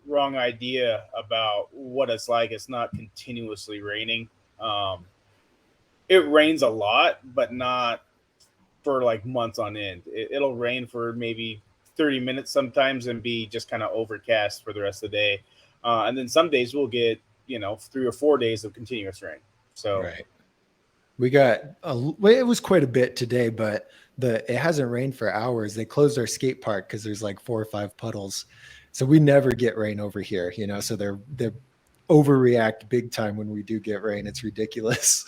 wrong idea about what it's like. It's not continuously raining. Um, it rains a lot, but not for like months on end. It'll rain for maybe 30 minutes sometimes and be just kind of overcast for the rest of the day. And then some days we'll get, 3 or 4 days of continuous rain. So, Right. We got well, it was quite a bit today, but it hasn't rained for hours. They closed our skate park because there's like 4 or 5 puddles. So we never get rain over here, So they're overreact big time when we do get rain. It's ridiculous.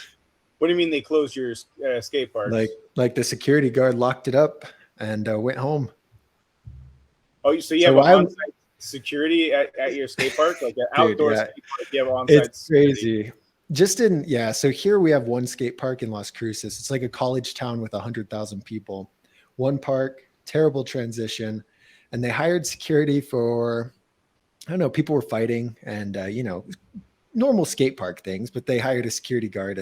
what do you mean they closed your skate parks? Like the security guard locked it up and went home. Oh, so you have So an I'm on-site security at your skate park, like an dude, outdoor yeah, skate park. You have it's on-site security. crazy. Just in yeah. So here we have one skate park in Las Cruces. It's like a college town with 100,000 people. One park, terrible transition, and they hired security for I don't know. People were fighting, and normal skate park things, but they hired a security guard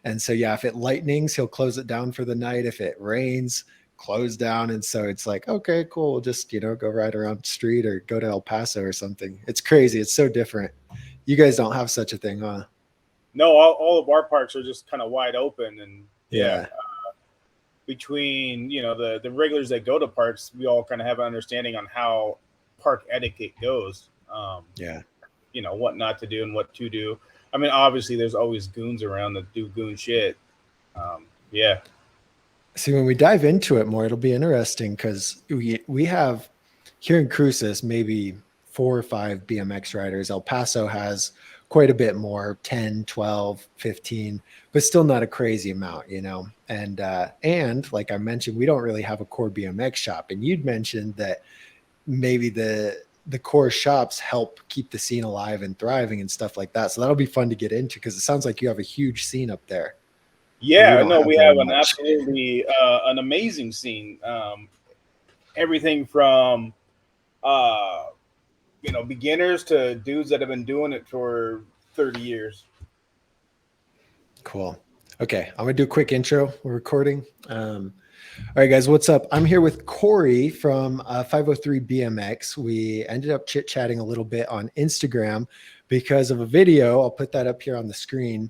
and so yeah, if it lightnings, he'll close it down for the night. If it rains, close down. And so it's like, okay, cool. We'll just, go ride around the street or go to El Paso or something. It's crazy. It's so different. You guys don't have such a thing, huh? No, all of our parks are just kind of wide open, and yeah, Yeah. between the regulars that go to parks, we all kind of have an understanding on how park etiquette goes. Yeah. What not to do and what to do. I mean, obviously, there's always goons around that do goon shit. Yeah. See, when we dive into it more, it'll be interesting because we have here in Cruces maybe 4 or 5 BMX riders. El Paso has quite a bit more, 10, 12, 15, but still not a crazy amount, And like I mentioned, we don't really have a core BMX shop. And you'd mentioned that maybe the core shops help keep the scene alive and thriving and stuff like that. So that'll be fun to get into because it sounds like you have a huge scene up there. And we Yeah, don't no, have we very have an much. absolutely an amazing scene. Everything from uh, beginners to dudes that have been doing it for 30 years. Cool. Okay, I'm gonna do a quick intro. We're recording. All right, guys, what's up? I'm here with Corey from 503 BMX. We ended up chit chatting a little bit on Instagram because of a video. I'll put that up here on the screen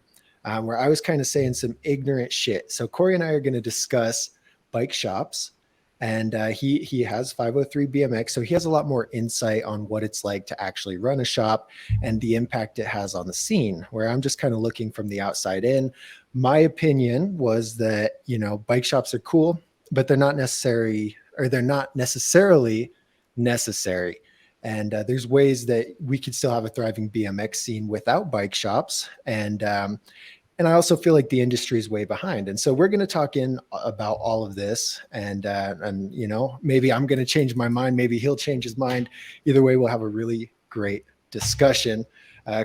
where I was kind of saying some ignorant shit. So Corey and I are going to discuss bike shops, and he has 503 BMX, so he has a lot more insight on what it's like to actually run a shop and the impact it has on the scene. Where I'm just kind of looking from the outside in. My opinion was that bike shops are cool, but they're not necessarily necessary. And there's ways that we could still have a thriving BMX scene without bike shops. And I also feel like the industry is way behind. And so we're going to talk in about all of this. And maybe I'm going to change my mind. Maybe he'll change his mind. Either way, we'll have a really great discussion.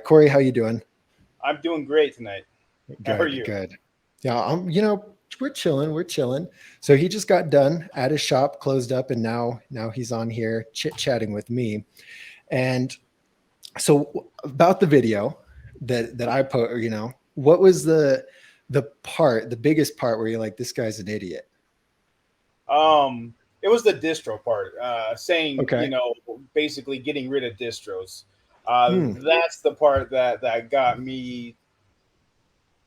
Corey, how you doing? I'm doing great tonight. How are Good, you? good. Yeah, we're chilling, we're chilling. So he just got done at his shop, closed up, and now he's on here chit-chatting with me. And so about the video that I put, what was the biggest part where you're like, this guy's an idiot? It was the distro part, saying, Okay. basically getting rid of distros. Hmm. That's the part that got me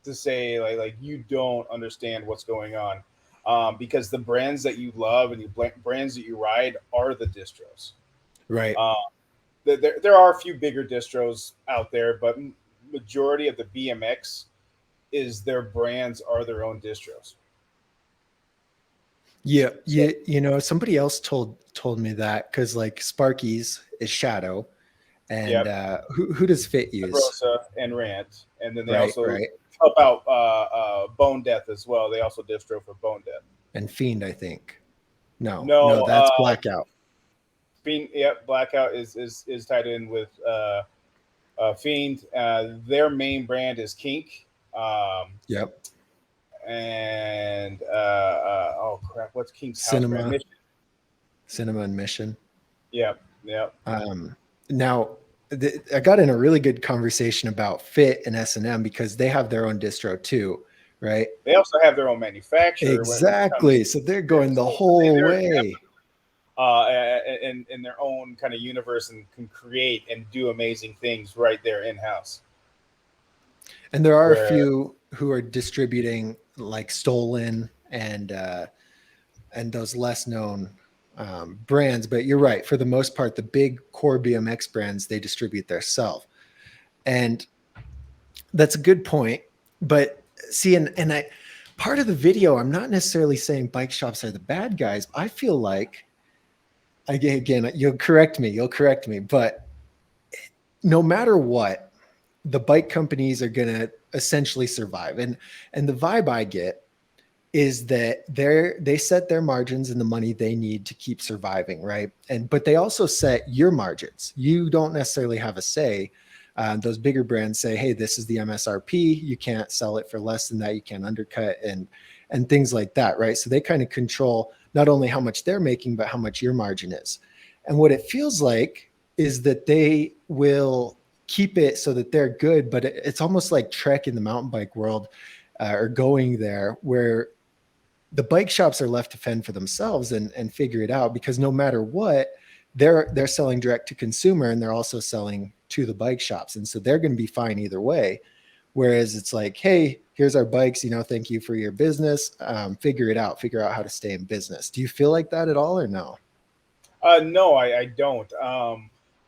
to say like you don't understand what's going on, because the brands that you love and the brands that you ride are the distros. Right. Um, there are a few bigger distros out there, but majority of the BMX is their brands are their own distros. Yeah. So, Yeah. Somebody else told me that because like Sparky's is Shadow, and yep, who does Fit use? Sabrosa and Rant, and then they Right. also Right. help out Bone Death as well. They also distro for Bone Death. And Fiend, I think. No, No, no, that's Blackout. Fiend, yep, Blackout is tied in with Fiend. Their main brand is Kink. Um, Yep. oh crap, what's Kink's house brand? Cinema, Mission. Cinema and Mission. Yep, yep. Now, I got in a really good conversation about Fit and S&M because they have their own distro too, right? They also have their own manufacturer when it comes Exactly. to So they're it. going the So whole they're way. in their own kind of universe and can create and do amazing things right there in house. And there are a Where few who are distributing like stolen and those less known brands, but you're right. For the most part, the big core BMX brands, they distribute themselves. And that's a good point. But see, and I part of the video, I'm not necessarily saying bike shops are the bad guys. I feel like again, you'll correct me, but no matter what, the bike companies are gonna essentially survive. And the vibe I get is that they set their margins and the money they need to keep surviving, right? And but they also set your margins. You don't necessarily have a say. Those bigger brands say, "Hey, this is the MSRP. You can't sell it for less than that. You can't undercut and things like that, right?" So they kind of control not only how much they're making, but how much your margin is. And what it feels like is that they will keep it so that they're good, but it's almost like Trek in the mountain bike world, or going there, where the bike shops are left to fend for themselves and figure it out, because no matter what, they're selling direct to consumer and they're also selling to the bike shops. And so they're going to be fine either way. Whereas it's like, hey, here's our bikes, thank you for your business. Figure it out, figure out how to stay in business. Do you feel like that at all or no? no, I don't.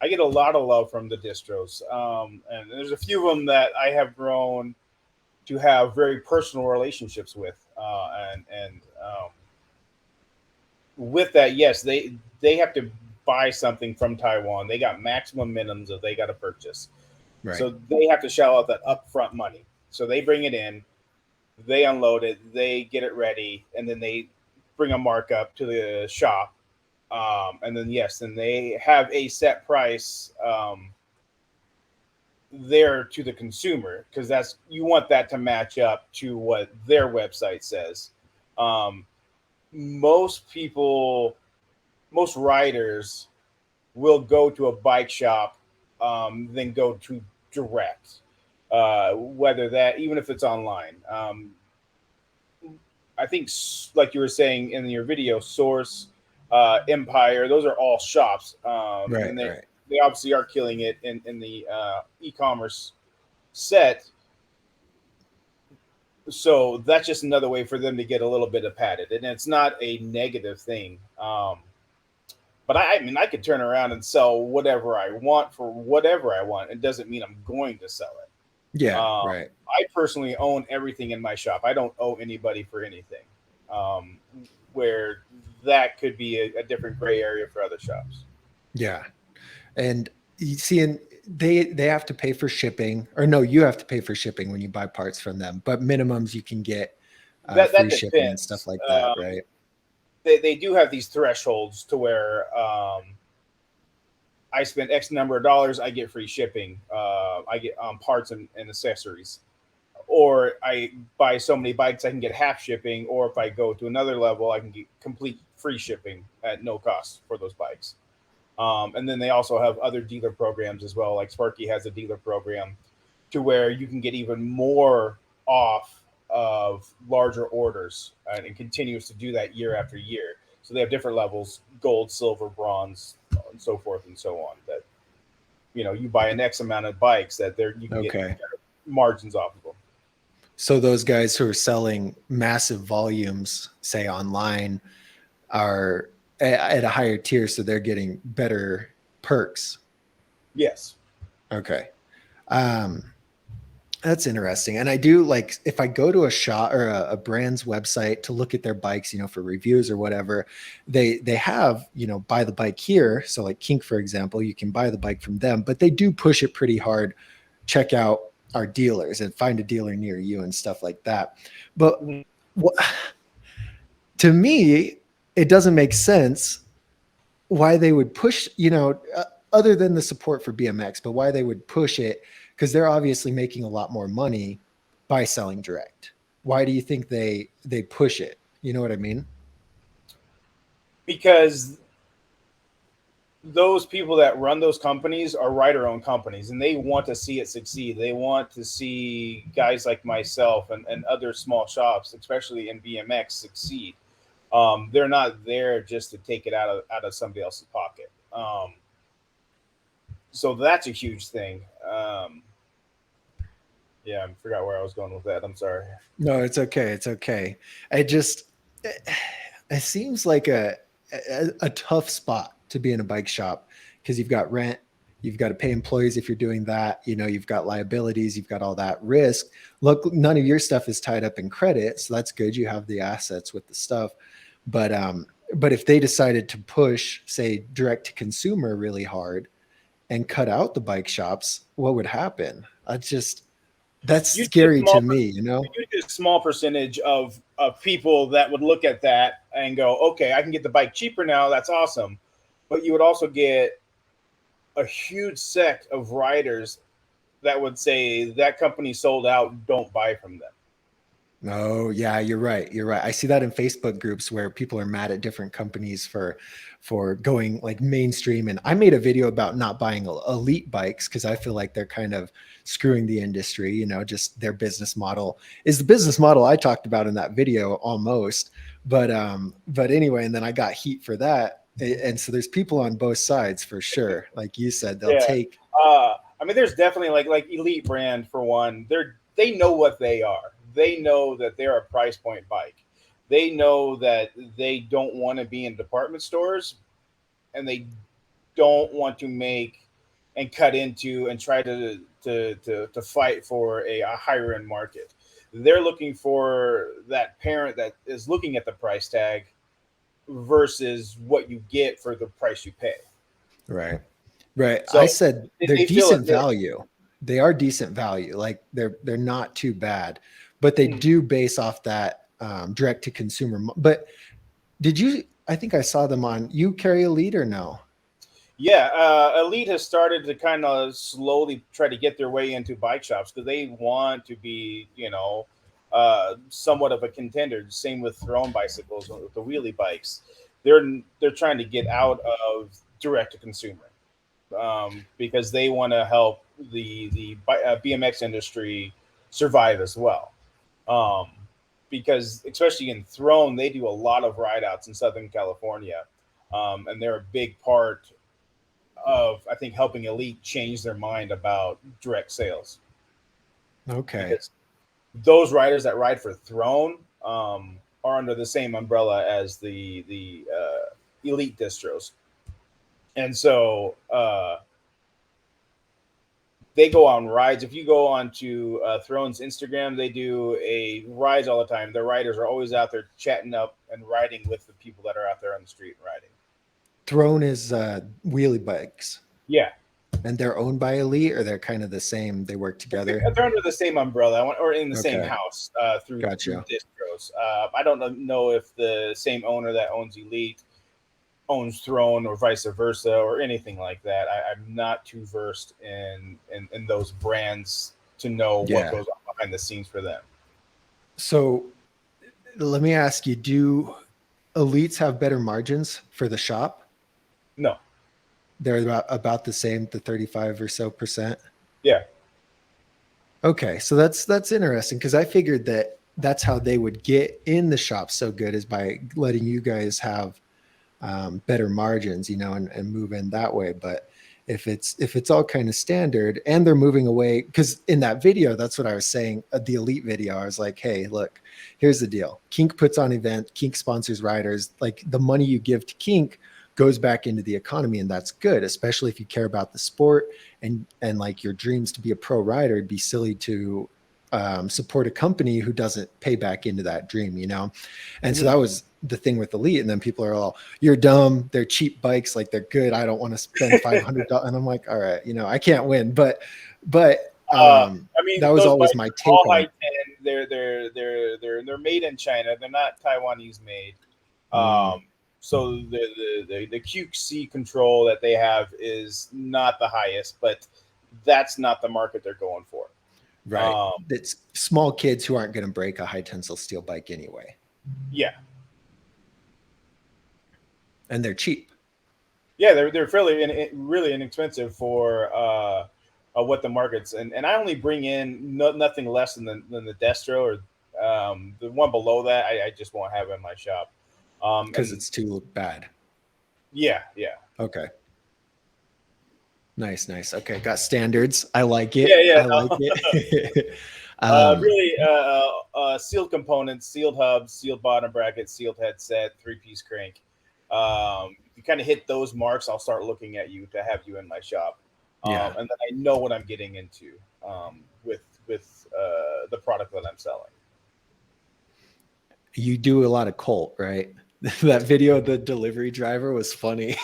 I get a lot of love from the distros, and there's a few of them that I have grown to have very personal relationships with, and with that, yes, they have to buy something from Taiwan. They got maximum minimums that they got to purchase, Right. so they have to shell out that upfront money. So they bring it in, they unload it, they get it ready, and then they bring a markup to the shop, and then yes, then they have a set price there to the consumer, because that's, you want that to match up to what their website says. Um, most people, most riders will go to a bike shop, than go to direct. Whether that, even if it's online. I think, like you were saying in your video, Source, Empire, those are all shops, Right. and Right. they obviously are killing it in the e-commerce set. So that's just another way for them to get a little bit of padded, and it's not a negative thing. But I mean, I could turn around and sell whatever I want for whatever I want. It doesn't mean I'm going to sell it. Yeah. Right. I personally own everything in my shop. I don't owe anybody for anything. Um, where that could be a different gray area for other shops. Yeah. And you see, and they have to pay for shipping, or no, you have to pay for shipping when you buy parts from them, but minimums you can get That free shipping and stuff depends. like that, right? They do have these thresholds to where, I spend X number of dollars, I get free shipping. I get parts and accessories, or I buy so many bikes, I can get half shipping. Or if I go to another level, I can get complete free shipping at no cost for those bikes. And then they also have other dealer programs as well. Like Sparky has a dealer program to where you can get even more off of larger orders, and it continues to do that year after year. So they have different levels: gold, silver, bronze, and so forth and so on. That, you buy an X amount of bikes, that there you can get Okay. margins off of them. So those guys who are selling massive volumes, say online, are at a higher tier, so they're getting better perks. Yes. Okay. Um, That's interesting. And I do like, if I go to a shop or a brand's website to look at their bikes, for reviews or whatever, they have, buy the bike here. So like Kink, for example, you can buy the bike from them, but they do push it pretty hard. Check out our dealers and find a dealer near you and stuff like that. But Mhm. what, to me, it doesn't make sense why they would push, other than the support for BMX, but why they would push it, because they're obviously making a lot more money by selling direct. Why do you think they push it? You know what I mean? Because those people that run those companies are writer-owned companies, and they want to see it succeed. They want to see guys like myself and other small shops, especially in BMX, succeed. They're not there just to take it out of somebody else's pocket. So that's a huge thing. Yeah, I forgot where I was going with that. I'm sorry. No, it's okay. It's okay. I just it seems like a tough spot to be in a bike shop because you've got rent, you've got to pay employees if you're doing that, you've got liabilities, you've got all that risk. Look, none of your stuff is tied up in credit, so that's good. You have the assets with the stuff. But if they decided to push, say, direct to consumer really hard and cut out the bike shops, what would happen? That's You'd get a scary to small me, you'd get a small percentage of people that would look at that and go, okay, I can get the bike cheaper now. That's awesome. But you would also get a huge sect of riders that would say that company sold out. Don't buy from them. Oh, yeah, you're right. You're right. I see that in Facebook groups where people are mad at different companies for going like mainstream. And I made a video about not buying elite bikes because I feel like they're kind of screwing the industry, just their business model is the business model I talked about in that video almost. But anyway, and then I got heat for that. And so there's people on both sides for sure. Like you said, they'll Yeah. take. I mean, there's definitely like Elite Brand for one. They know what they are. They know that they're a price point bike. They know that they don't want to be in department stores, and they don't want to make and cut into and try to fight for a higher end market. They're looking for that parent that is looking at the price tag versus what you get for the price you pay. Right. Right. I So said they're they feel decent it. value. They are decent value. Like they're not too bad, but they do base off that direct to consumer. But did you? I think I saw them on. You carry a lead or no? Yeah, Elite has started to kind of slowly try to get their way into bike shops because they want to be, somewhat of a contender. Same with Throne bicycles, with the wheelie bikes. They're trying to get out of direct to consumer because they want to help the BMX industry survive as well. Um, because especially in Throne, they do a lot of ride outs in Southern California, and they're a big part of I think helping Elite change their mind about direct sales Okay. because those riders that ride for Throne are under the same umbrella as the Elite distros, and so they go on rides. If you go on to Throne's Instagram, they do a rides all the time. Their riders are always out there chatting up and riding with the people that are out there on the street riding. Throne is wheelie bikes, Yeah, and they're owned by Elite, or they're kind of the same. They work together. they're under the same umbrella or in the same Okay. house through Gotcha. distros. I don't know if the same owner that owns Elite owns Throne or vice versa or anything like that. I'm not too versed in those brands to know what Yeah. goes on behind the scenes for them. So let me ask you: do Elites have better margins for the shop? No, They're about the same, the 35 or so percent. yeah, Okay, so that's interesting because I figured that that's how they would get in the shop so good is by letting you guys have better margins, and move in that way. But if it's all kind of standard and they're moving away, because in that video, that's what I was saying, the Elite video, I was like, hey, look, here's the deal. Kink puts on event, Kink sponsors riders. Like the money you give to Kink goes back into the economy, and that's good, especially if you care about the sport and like your dreams to be a pro rider. It'd be silly to support a company who doesn't pay back into that dream. And so Mhm. that was the thing with Elite. And then people are all, you're dumb. They're cheap bikes. Like they're good. I don't want to spend $500. And I'm like, all right, I can't win. But I mean, that was those always bikes my are take all on high it. ten. They're made in China. They're not Taiwanese made. Mm, So the QC control that they have is not the highest, but that's not the market they're going for. right. Um, It's small kids who aren't going to break a high tensile steel bike anyway. yeah, And they're cheap. yeah, they're fairly really inexpensive for what the market's and I only bring in nothing less than the Destro or the one below that. I just won't have in my shop. Because And it's too bad. yeah. Okay. Nice. Okay, got standards. I like Yeah, it. yeah. I like it. Really, sealed components, sealed hubs, sealed bottom bracket, sealed headset, 3-piece crank. If you kind of hit those marks, I'll start looking at you to have you in my shop, Yeah. and then I know what I'm getting into with the product that I'm selling. You do a lot of Colt, right? That video of the delivery driver was funny.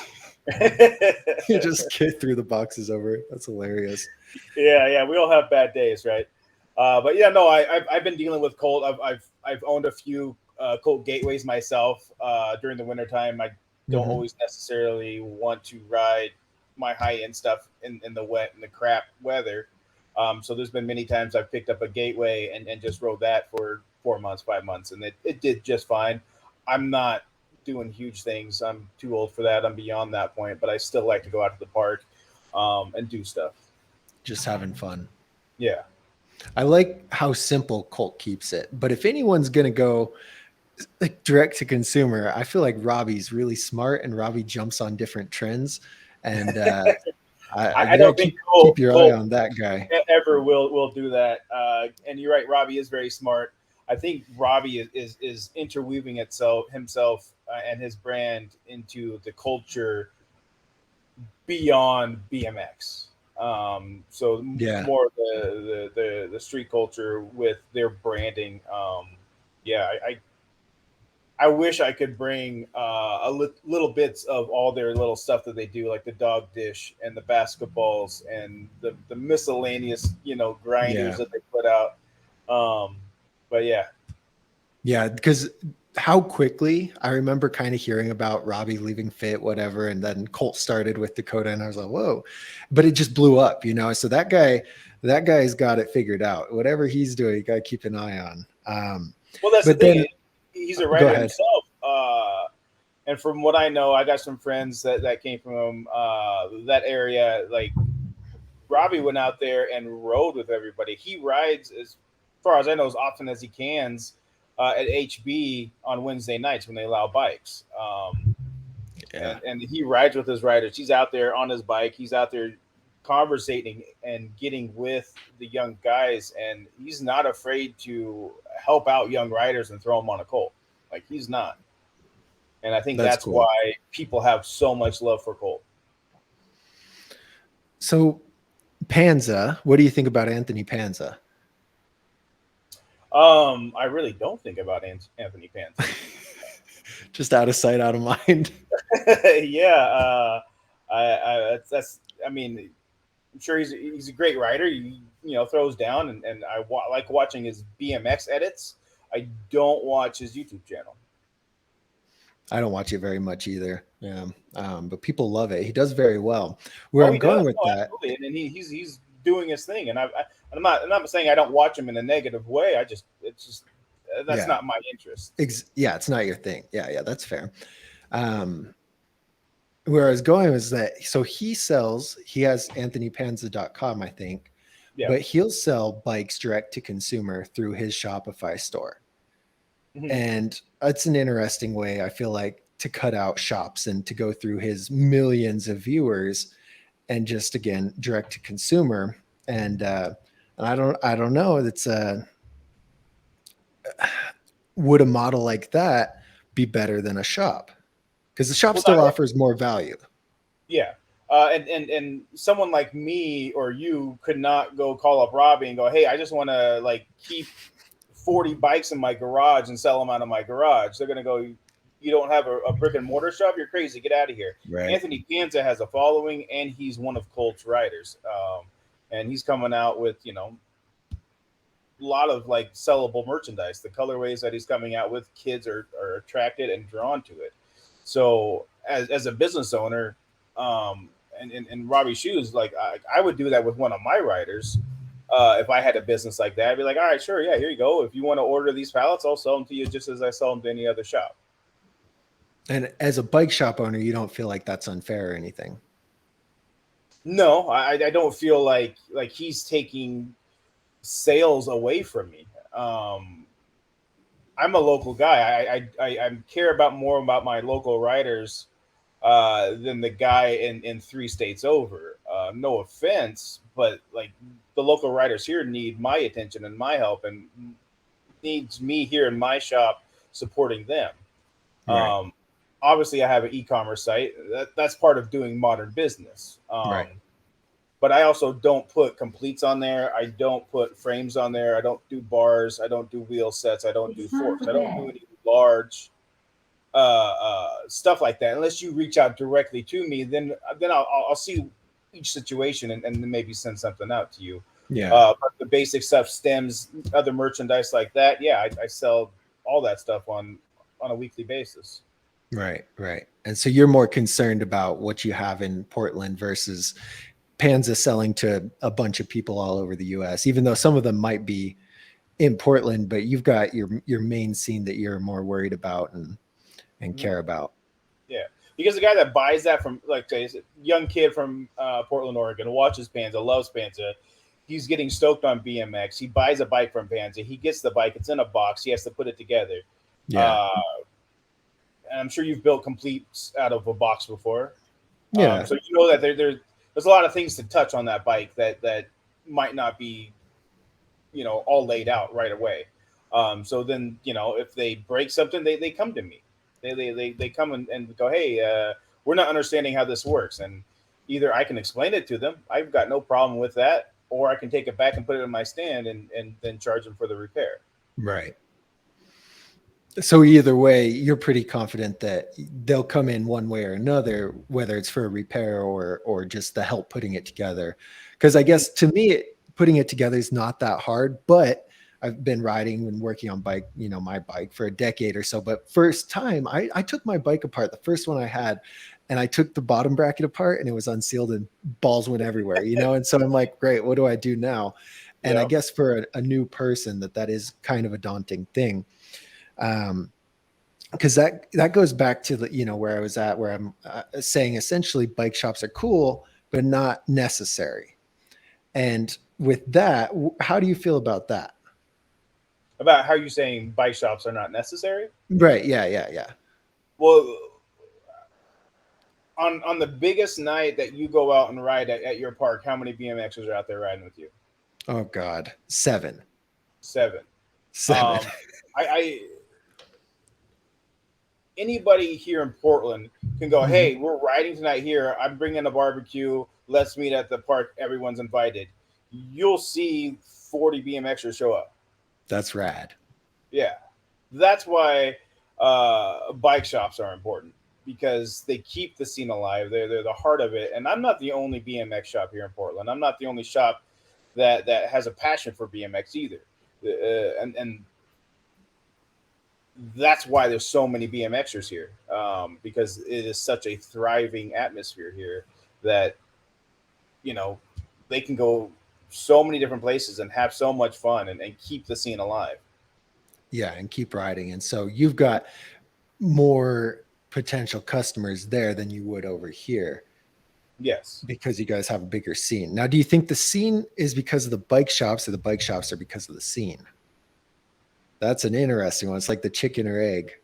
He just threw the boxes over. That's hilarious. Yeah, we all have bad days, right? But yeah, no, I've been dealing with Colt. I've owned a few Colt gateways myself during the wintertime. I don't Mhm. always necessarily want to ride my high end stuff in the wet and the crap weather. So there's been many times I've picked up a gateway and just rode that for 4 months, 5 months, and it did just fine. I'm not doing huge things. I'm too old for that. I'm beyond that point, but I still like to go out to the park and do stuff. Just having fun. Yeah. I like how simple Colt keeps it. But if anyone's gonna go like direct to consumer, I feel like Robbie's really smart and Robbie jumps on different trends. And I you gotta don't think keep your eye Colt on that guy. ever will do that. And you're right, Robbie is very smart. I think Robbie is interweaving itself himself and his brand into the culture beyond BMX. So Yeah. more the street culture with their branding. Yeah, I wish I could bring little bits of all their little stuff that they do, like the dog dish and the basketballs and the miscellaneous, grinders Yeah. that they put out. Um, but yeah, Yeah, because how quickly I remember kind of hearing about Robbie leaving Fit, whatever, and then Colt started with Dakota, and I was like, whoa, but it just blew up, you know. So that guy's got it figured out. Whatever he's doing, you got to keep an eye on. well, that's the But thing. then He's a go writer ahead. himself, and from what I know, I got some friends that came from that area. Like Robbie went out there and rode with everybody. He rides as far as I know as often as he cans at HB on Wednesday nights when they allow bikes. Yeah, And he rides with his riders. He's out there on his bike. He's out there conversating and getting with the young guys, and he's not afraid to help out young riders and throw them on a Colt. Like he's not, and I think that's that's cool. why people have so much love for Colt. So Panza, what do you think about Anthony Panza? I really don't think about Anthony Panza. Just out of sight, out of mind. Yeah, that's. I mean, I'm sure he's a great writer. He throws down, and like watching his BMX edits. I don't watch his YouTube channel. I don't watch it very much either. Yeah, but people love it. He does very well. Where Oh, I'm he does. going with Oh, that, absolutely. And he's doing his thing. And I'm not saying I don't watch him in a negative way. It's just that's yeah, not my interest. yeah, it's not your thing. Yeah, that's fair. Um, where I was going was that so he has anthonypanza.com, I think, Yeah. but he'll sell bikes direct to consumer through his Shopify store. Mhm. And it's an interesting way, I feel like, to cut out shops and to go through his millions of viewers and just again direct to consumer. And I don't know. It's would a model like that be better than a shop? Because the shop Well, still offers more value. yeah. And someone like me or you could not go call up Robbie and go, hey, I just want to like keep 40 bikes in my garage and sell them out of my garage. They're gonna go, you don't have a brick and mortar shop? You're crazy. Get out of here. Right. Anthony Panza has a following, and he's one of Colt's riders. And he's coming out with a lot of like sellable merchandise. The colorways that he's coming out with, kids are attracted and drawn to it. So as a business owner, and Robbie Shoes, like I would do that with one of my riders. If I had a business like that, I'd be like, all right, sure, yeah, here you go. If you want to order these pallets, I'll sell them to you just as I sell them to any other shop. And as a bike shop owner, you don't feel like that's unfair or anything. No, I don't feel like he's taking sales away from me. I'm a local guy. I care about more about my local riders than the guy in 3 states over. No offense, but like the local riders here need my attention and my help, and needs me here in my shop supporting them. Right. Um, Obviously, I have an e-commerce site. That's part of doing modern business. Right. But I also don't put completes on there. I don't put frames on there. I don't do bars. I don't do wheel sets. I don't do forks. I don't do any large stuff like that. Unless you reach out directly to me, then I'll see each situation and then maybe send something out to you. Yeah. But the basic stuff, stems, other merchandise like that, yeah, I sell all that stuff on a weekly basis. Right. Right. And so you're more concerned about what you have in Portland versus Panza selling to a bunch of people all over the US, even though some of them might be in Portland, but you've got your main scene that you're more worried about and Mhm. care about. Yeah, because the guy that buys that from, like, say, is a young kid from Portland, Oregon, watches Panza, loves Panza. He's getting stoked on BMX. He buys a bike from Panza. He gets the bike. It's in a box. He has to put it together. Yeah. Uh, and I'm sure you've built completes out of a box before. Yeah. So you know that there's a lot of things to touch on that bike that might not be, all laid out right away. So then, if they break something, they come to me. They come and go, hey, we're not understanding how this works, and either I can explain it to them. I've got no problem with that, or I can take it back and put it in my stand and then charge them for the repair. Right. So either way, you're pretty confident that they'll come in one way or another, whether it's for a repair or just the help putting it together. Because I guess to me, putting it together is not that hard, but I've been riding and working on my bike for a decade or so. But first time I took my bike apart, the first one I had, and I took the bottom bracket apart and it was unsealed and balls went everywhere, And so I'm like, great, what do I do now? And I Yeah. guess for a new person that is kind of a daunting thing. Because that goes back to where I was at, where I'm saying essentially bike shops are cool but not necessary. And with that, how do you feel about that? About how you saying bike shops are not necessary? Right. Yeah. Well, on the biggest night that you go out and ride at your park, how many BMXers are out there riding with you? Oh God, seven. 7. Seven. Um, I Anybody here in Portland can go, Mhm. hey, we're riding tonight here. I'm bringing a barbecue. Let's meet at the park. Everyone's invited. You'll see 40 BMXers show up. That's rad. Yeah. That's why bike shops are important, because they keep the scene alive. They're the heart of it. And I'm not the only BMX shop here in Portland. I'm not the only shop that has a passion for BMX either. And that's why there's so many BMXers here, because it is such a thriving atmosphere here that you know they can go so many different places and have so much fun and keep the scene alive. Yeah, and keep riding. And so you've got more potential customers there than you would over here Yes. because you guys have a bigger scene. Now, do you think the scene is because of the bike shops or the bike shops are because of the scene? That's an interesting one. It's like the chicken or egg.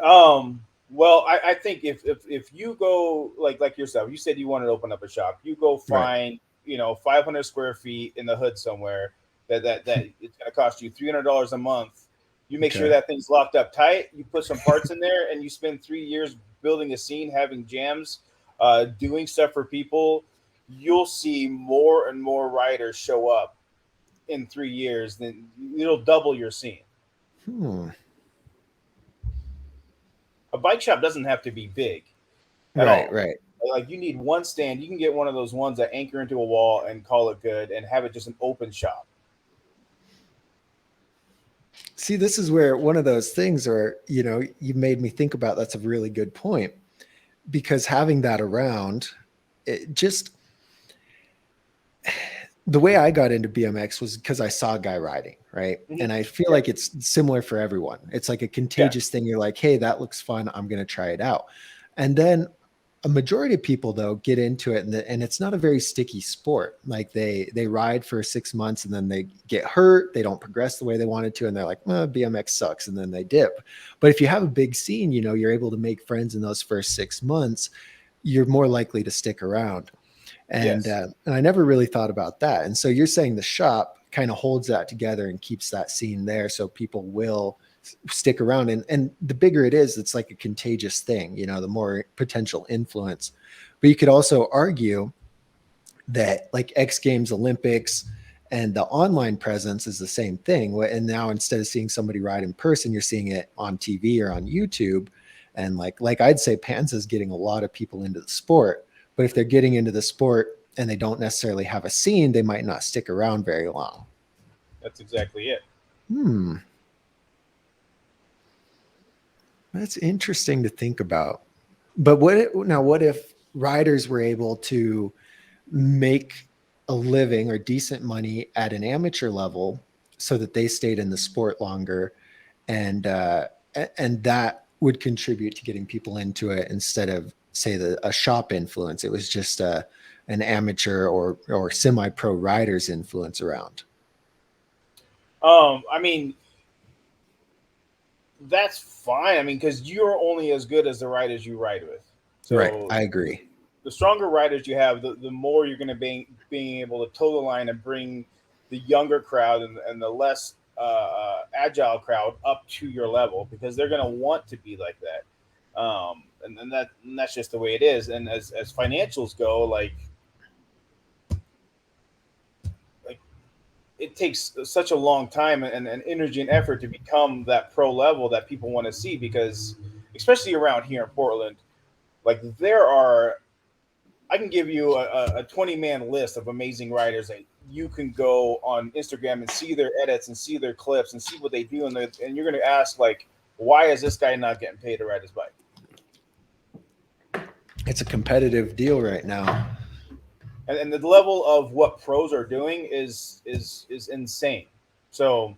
Well, I think if you go like yourself, you said you wanted to open up a shop. You go Right. find 500 square feet in the hood somewhere that it's going to cost you $300 a month. You make sure Okay. that thing's locked up tight. You put some parts in there, and you spend 3 years building a scene, having jams, doing stuff for people. You'll see more and more riders show up in 3 years. Then it'll double your scene. Hmm. A bike shop doesn't have to be big at Right, all. right. Like, you need one stand. You can get one of those ones that anchor into a wall and call it good, and have it just an open shop. See, this is where one of those things are, you made me think about that's a really good point because having that around, it just the way I got into BMX was because I saw a guy riding, right? Mhm. And I feel Yeah, like it's similar for everyone. It's like a yeah, contagious thing. You're like, hey, that looks fun. I'm going to try it out. And then a majority of people though get into it, and it's not a very sticky sport. Like they ride for 6 months and then they get hurt, they don't progress the way they wanted to, and they're like, BMX sucks, and then they dip. But if you have a big scene, you're able to make friends in those first 6 months, you're more likely to stick around. And Yes. and I never really thought about that. And so you're saying the shop kind of holds that together and keeps that scene there, so people will stick around. And the bigger it is, it's like a contagious thing, the more potential influence. But you could also argue that like X Games, Olympics, and the online presence is the same thing. And now instead of seeing somebody ride in person, you're seeing it on TV or on YouTube. And like I'd say Panza is getting a lot of people into the sport. But if they're getting into the sport and they don't necessarily have a scene, they might not stick around very long. That's exactly it. That's interesting to think about. But what if riders were able to make a living or decent money at an amateur level so that they stayed in the sport longer, and that would contribute to getting people into it instead of say a shop influence? It was just an amateur or semi-pro riders influence around. I mean, that's fine. I mean, because you're only as good as the riders you ride with. Right, So I agree. the stronger riders you have, the more you're going to be being able to toe the line and bring the younger crowd and the less agile crowd up to your level, because they're going to want to be like that. And that's just the way it is. And as financials go, like it takes such a long time and energy and effort to become that pro level that people want to see, because especially around here in Portland, like there are, I can give you a 20-man list of amazing writers that you can go on Instagram and see their edits and see their clips and see what they do, and you're going to ask like, why is this guy not getting paid to ride his bike? It's a competitive deal right now. And the level of what pros are doing is insane. So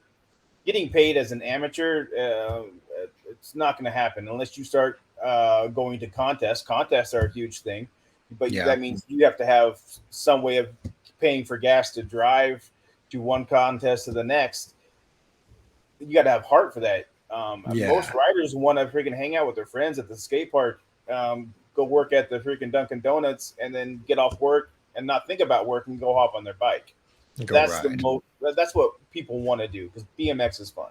getting paid as an amateur, it's not going to happen unless you start going to contests. Contests are a huge thing, but Yeah. that means you have to have some way of paying for gas to drive to one contest to the next. You got to have heart for that. Most Yeah. riders want to freaking hang out with their friends at the skate park, go work at the freaking Dunkin' Donuts, and then get off work and not think about work and go hop on their bike. Go That's the ride. most. That's what people want to do, because BMX is fun.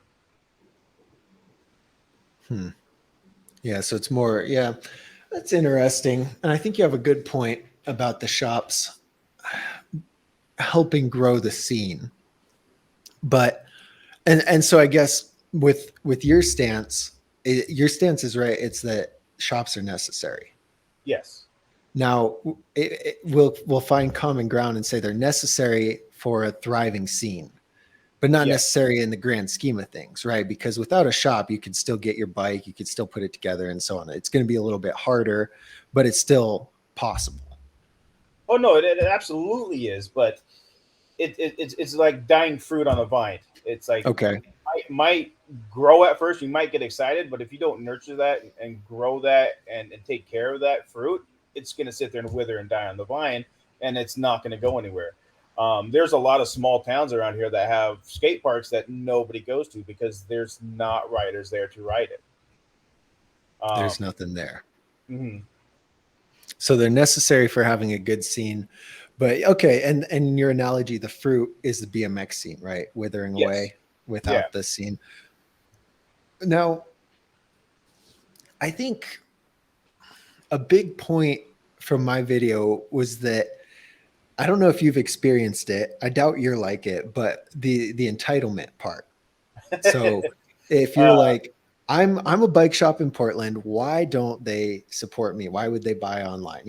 Yeah. So it's more, yeah, that's interesting. And I think you have a good point about the shops helping grow the scene. But, and so I guess with your stance, your stance is right. It's that shops are necessary. Yes. Now, we'll find common ground and say they're necessary for a thriving scene, but not Yes. necessary in the grand scheme of things, right? Because without a shop, you could still get your bike, you could still put it together, and so on. It's going to be a little bit harder, but it's still possible. Oh no, it absolutely is. But it's like dying fruit on a vine. It's like Okay. it might grow at first. You might get excited, but if you don't nurture that and grow that and take care of that fruit, it's going to sit there and wither and die on the vine, and it's not going to go anywhere. There's a lot of small towns around here that have skate parks that nobody goes to because there's not riders there to ride it. There's Um, nothing there. mhm. So they're necessary for having a good scene. But okay, and your analogy, the fruit is the BMX scene, right? Withering Yes. away Yeah. without the scene. Now, I think a big point from my video was that I don't know if you've experienced it. I doubt you're like it, but the entitlement part. So if you're uh, like, I'm a bike shop in Portland, why don't they support me? Why would they buy online?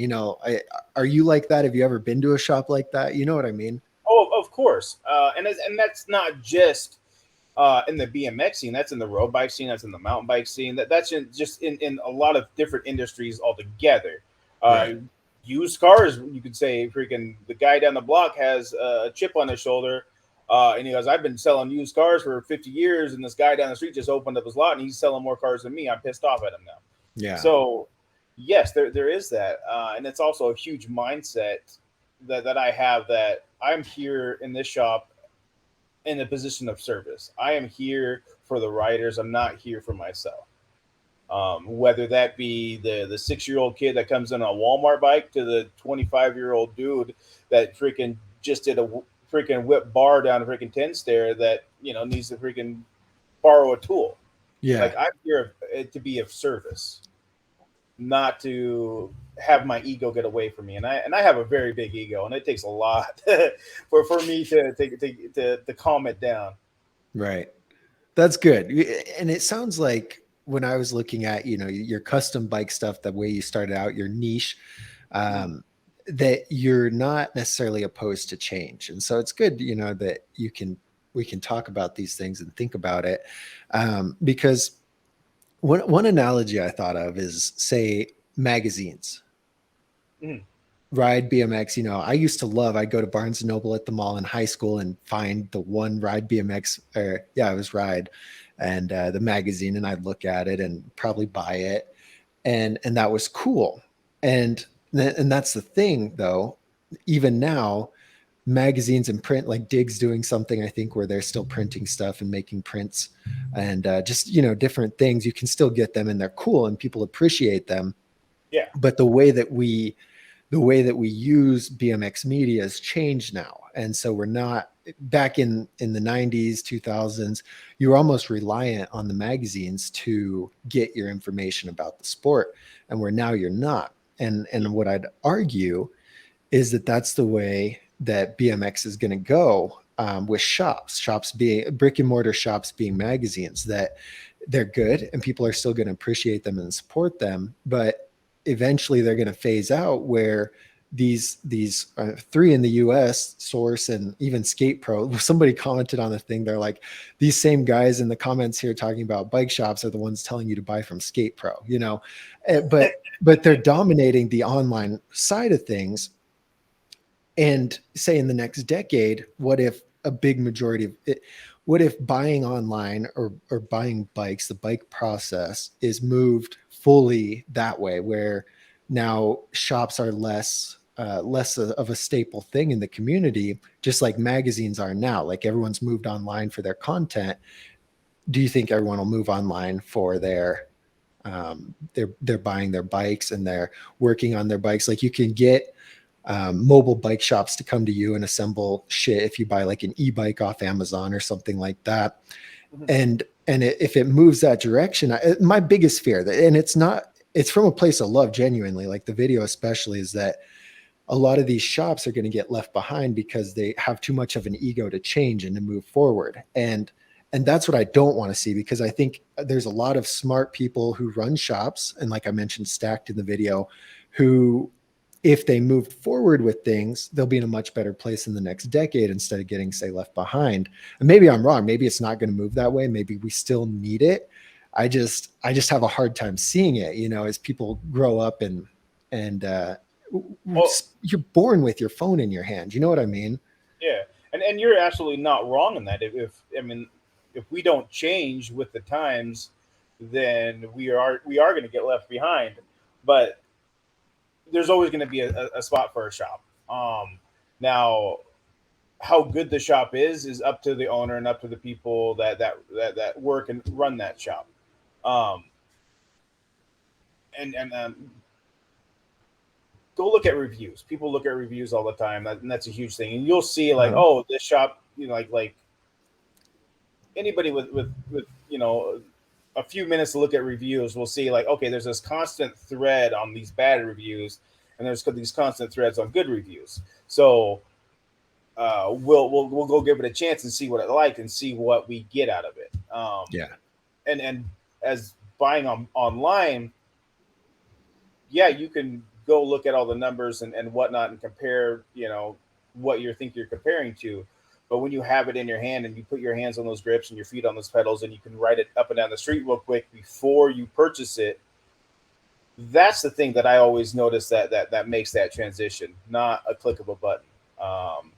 Are you like that? Have you ever been to a shop like that? You know what I mean? oh, of course. And that's not just in the BMX scene. That's in the road bike scene. That's in the mountain bike scene. That's just in a lot of different industries altogether. Uh, Right. Used cars, you could say, freaking the guy down the block has a chip on his shoulder, and he goes, "I've been selling used cars for 50 years, and this guy down the street just opened up his lot, and he's selling more cars than me. I'm pissed off at him now." Yeah. So Yes, there is that, and it's also a huge mindset that I have, that I'm here in this shop in a position of service. I am here for the riders. I'm not here for myself. Whether that be the 6-year-old kid that comes in on a Walmart bike to the 25-year-old dude that freaking just did a freaking whip bar down a freaking 10 stair that needs to freaking borrow a tool. Yeah. Like, I'm here to be of service, not to have my ego get away from me. And I have a very big ego, and it takes a lot for me to calm it down. Right. That's good. And it sounds like when I was looking at, your custom bike stuff, the way you started out, your niche, Mhm. um, that you're not necessarily opposed to change. And so it's good, that we can talk about these things and think about it. Because one analogy I thought of is, say, magazines. Mhm. Ride BMX, I used to love, I'd go to Barnes and Noble at the mall in high school and find the one Ride BMX, or yeah, it was Ride, and the magazine, and I'd look at it and probably buy it. And that was cool. And that's the thing though, even now, magazines and print, like Dig's doing something, I think, where they're still printing stuff and making prints, and just, different things. You can still get them and they're cool and people appreciate them. Yeah. But the way that we use BMX media has changed now. And so we're not, back in the 90s, 2000s, you were almost reliant on the magazines to get your information about the sport. And where now you're not. And what I'd argue is that that's the way that BMX is going to go, with shops being brick and mortar shops being magazines, that they're good and people are still going to appreciate them and support them. But eventually they're going to phase out, where these three in the US, Source and even Skate Pro, somebody commented on the thing. They're like, these same guys in the comments here talking about bike shops are the ones telling you to buy from Skate Pro, but they're dominating the online side of things. And say in the next decade, what if a big majority of it, what if buying online, or buying bikes, the bike process is moved fully that way, where now shops are less of a staple thing in the community, just like magazines are now. Like, everyone's moved online for their content. Do you think everyone will move online for they're buying their bikes and they're working on their bikes? Like, you can get mobile bike shops to come to you and assemble shit if you buy like an e-bike off Amazon or something like that. Mhm. If it moves that direction, my biggest fear, and it's from a place of love, genuinely, like the video especially, is that a lot of these shops are going to get left behind because they have too much of an ego to change and to move forward. And that's what I don't want to see, because I think there's a lot of smart people who run shops, and like I mentioned, Stacked in the video, who, if they move forward with things, they'll be in a much better place in the next decade, instead of getting, say, left behind. And maybe I'm wrong. Maybe it's not going to move that way. Maybe we still need it. I just have a hard time seeing it, as people grow up, and Well, you're born with your phone in your hand. You know what I mean? yeah, and you're absolutely not wrong in that. If I mean, if we don't change with the times, then we are going to get left behind. But there's always going to be a spot for a shop. Now, how good the shop is up to the owner and up to the people that work and run that shop. Um, and go look at reviews. People look at reviews all the time, and that's a huge thing. And you'll see like, Uh-huh. oh, this shop, like anybody with a few minutes to look at reviews will see like, okay, there's this constant thread on these bad reviews, and there's these constant threads on good reviews. So we'll go give it a chance and see what it like and see what we get out of it. Yeah. And as buying online, yeah, you can go look at all the numbers and whatnot and compare, what you think you're comparing to. But when you have it in your hand and you put your hands on those grips and your feet on those pedals and you can ride it up and down the street real quick before you purchase it, that's the thing that I always notice that makes that transition, not a click of a button. Um,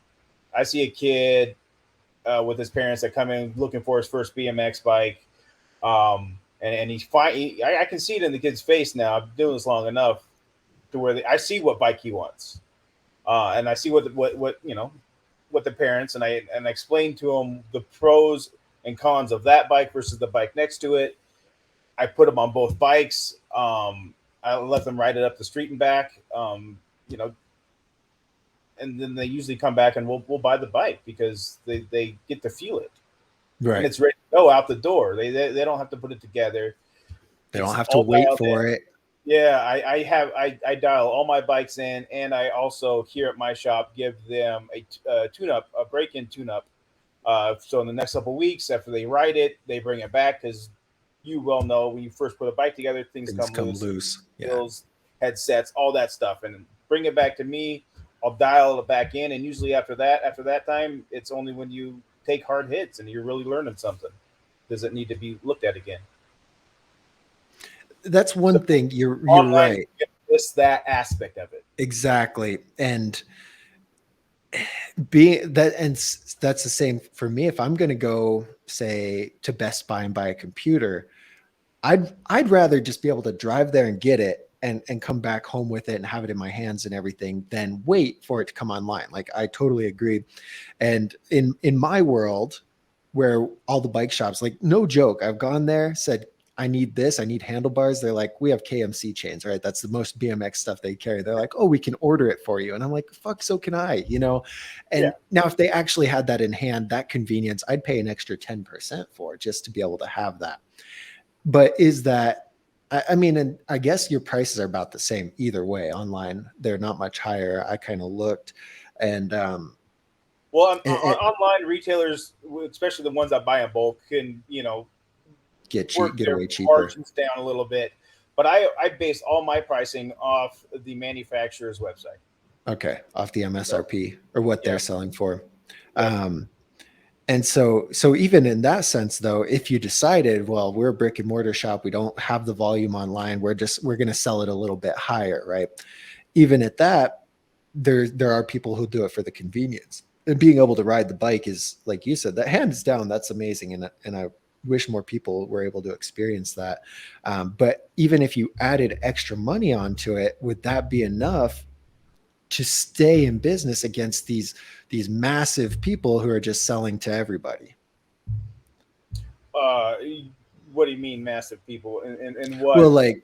I see a kid with his parents that come in looking for his first BMX bike. and he's fine. I can see it in the kid's face now. I've been doing this long enough to where I see what bike he wants, and I see what what the parents, and I explain to him the pros and cons of that bike versus the bike next to it. I put them on both bikes. I let them ride it up the street and back. You know, and then they usually come back and we'll buy the bike because they get to feel it, and Right. it's ready to go out the door. They don't have to put it together. They don't It's have to all wait dialed in. for it. Yeah, I dial all my bikes in, and I also here at my shop give them a tune up, a break in tune up. So in the next couple of weeks, after they ride it, they bring it back because you well know when you first put a bike together, things Things come come loose, loose. Yeah. wheels, headsets, all that stuff, and bring it back to me. I'll dial it back in, and usually after that time, it's only when you take hard hits and you're really learning something does it need to be looked at again. That's So one thing. You're online, right. you miss that aspect of it. Exactly. And being that and that's the same for me. If I'm going to go say to Best Buy and buy a computer, I'd rather just be able to drive there and get it and come back home with it and have it in my hands and everything than wait for it to come online. Like I totally agree. And in my world, where all the bike shops, like no joke, I've gone there, said, I need this, I need handlebars. They're like, we have KMC chains, right? That's the most BMX stuff they carry. They're like, oh, we can order it for you. And I'm like, fuck, so can I, you know? Yeah. And now if they actually had that in hand, that convenience, I'd pay an extra 10% for it just to be able to have that. But is that, I mean, and I guess your prices are about the same either way online. They're not much higher. I kind of looked and, Well, it online retailers, especially the ones that buy in bulk, can get cheap, work get their away cheaper. margins down a little bit. But I base all my pricing off the manufacturer's website. Okay, off the So MSRP or what yeah, they're selling for. yep. Um, and so even in that sense, though, if you decided, well, we're a brick and mortar shop, we don't have the volume online, we're going to sell it a little bit higher, right? Even at that, there are people who do it for the convenience. And being able to ride the bike is, like you said, that hands down, that's amazing. And I wish more people were able to experience that. But even if you added extra money onto it, would that be enough to stay in business against these massive people who are just selling to everybody? Uh, what do you mean, massive people? And Well, what?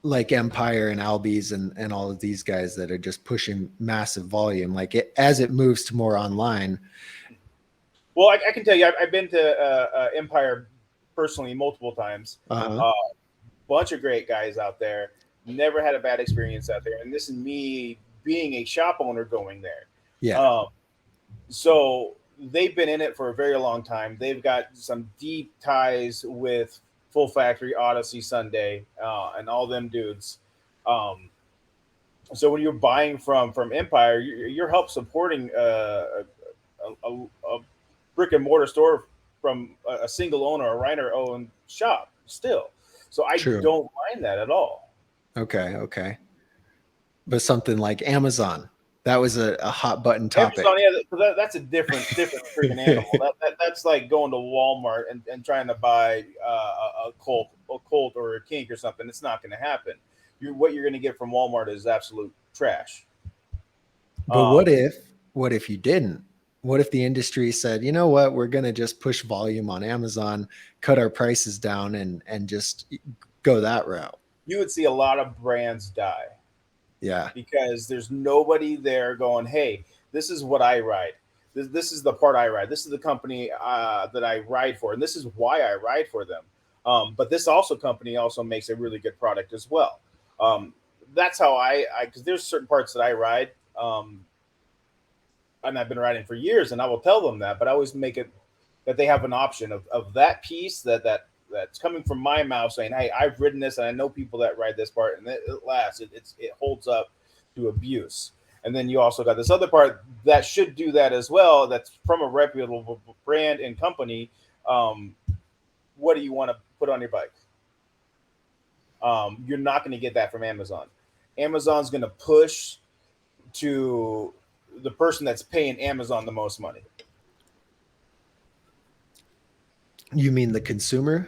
like Empire and Albies and all of these guys that are just pushing massive volume. Like it as it moves to more online. Well, I can tell you, I've been to Empire personally multiple times. Uh-huh. Uh, Bunch of great guys out there. Never had a bad experience out there, and this is me being a shop owner going there. Yeah. Um, so they've been in it for a very long time. They've got some deep ties with Full Factory, Odyssey, Sunday, and all them dudes. Um, so when you're buying from Empire, you're help supporting a brick and mortar store from a single owner, a Reiner owned shop still. So I True. don't mind that at all. Okay. Okay. But something like Amazon, that was a hot button Amazon, topic. yeah, that's a different freaking animal. That's like going to Walmart and trying to buy a Colt or a Kink or something. It's not going to happen. What you're going to get from Walmart is absolute trash. But Um, what if you didn't? What if the industry said, you know what, we're going to just push volume on Amazon, cut our prices down, and just go that route? you would see a lot of brands die Yeah, because there's nobody there going, "Hey, this is what I ride. This is the part I ride. This is the company that I ride for, and this is why I ride for them." But this also company also makes a really good product as well. Um, that's how because there's certain parts that I ride, and I've been riding for years, and I will tell them that. But I always make it that they have an option of that piece that's coming from my mouth saying, "Hey, I've ridden this, and I know people that ride this part, and it lasts. It holds up to abuse." And then you also got this other part that should do that as well. That's from a reputable brand and company. Um, what do you want to put on your bike? You're not going to get that from Amazon. Amazon's going to push to the person that's paying Amazon the most money. you mean the consumer?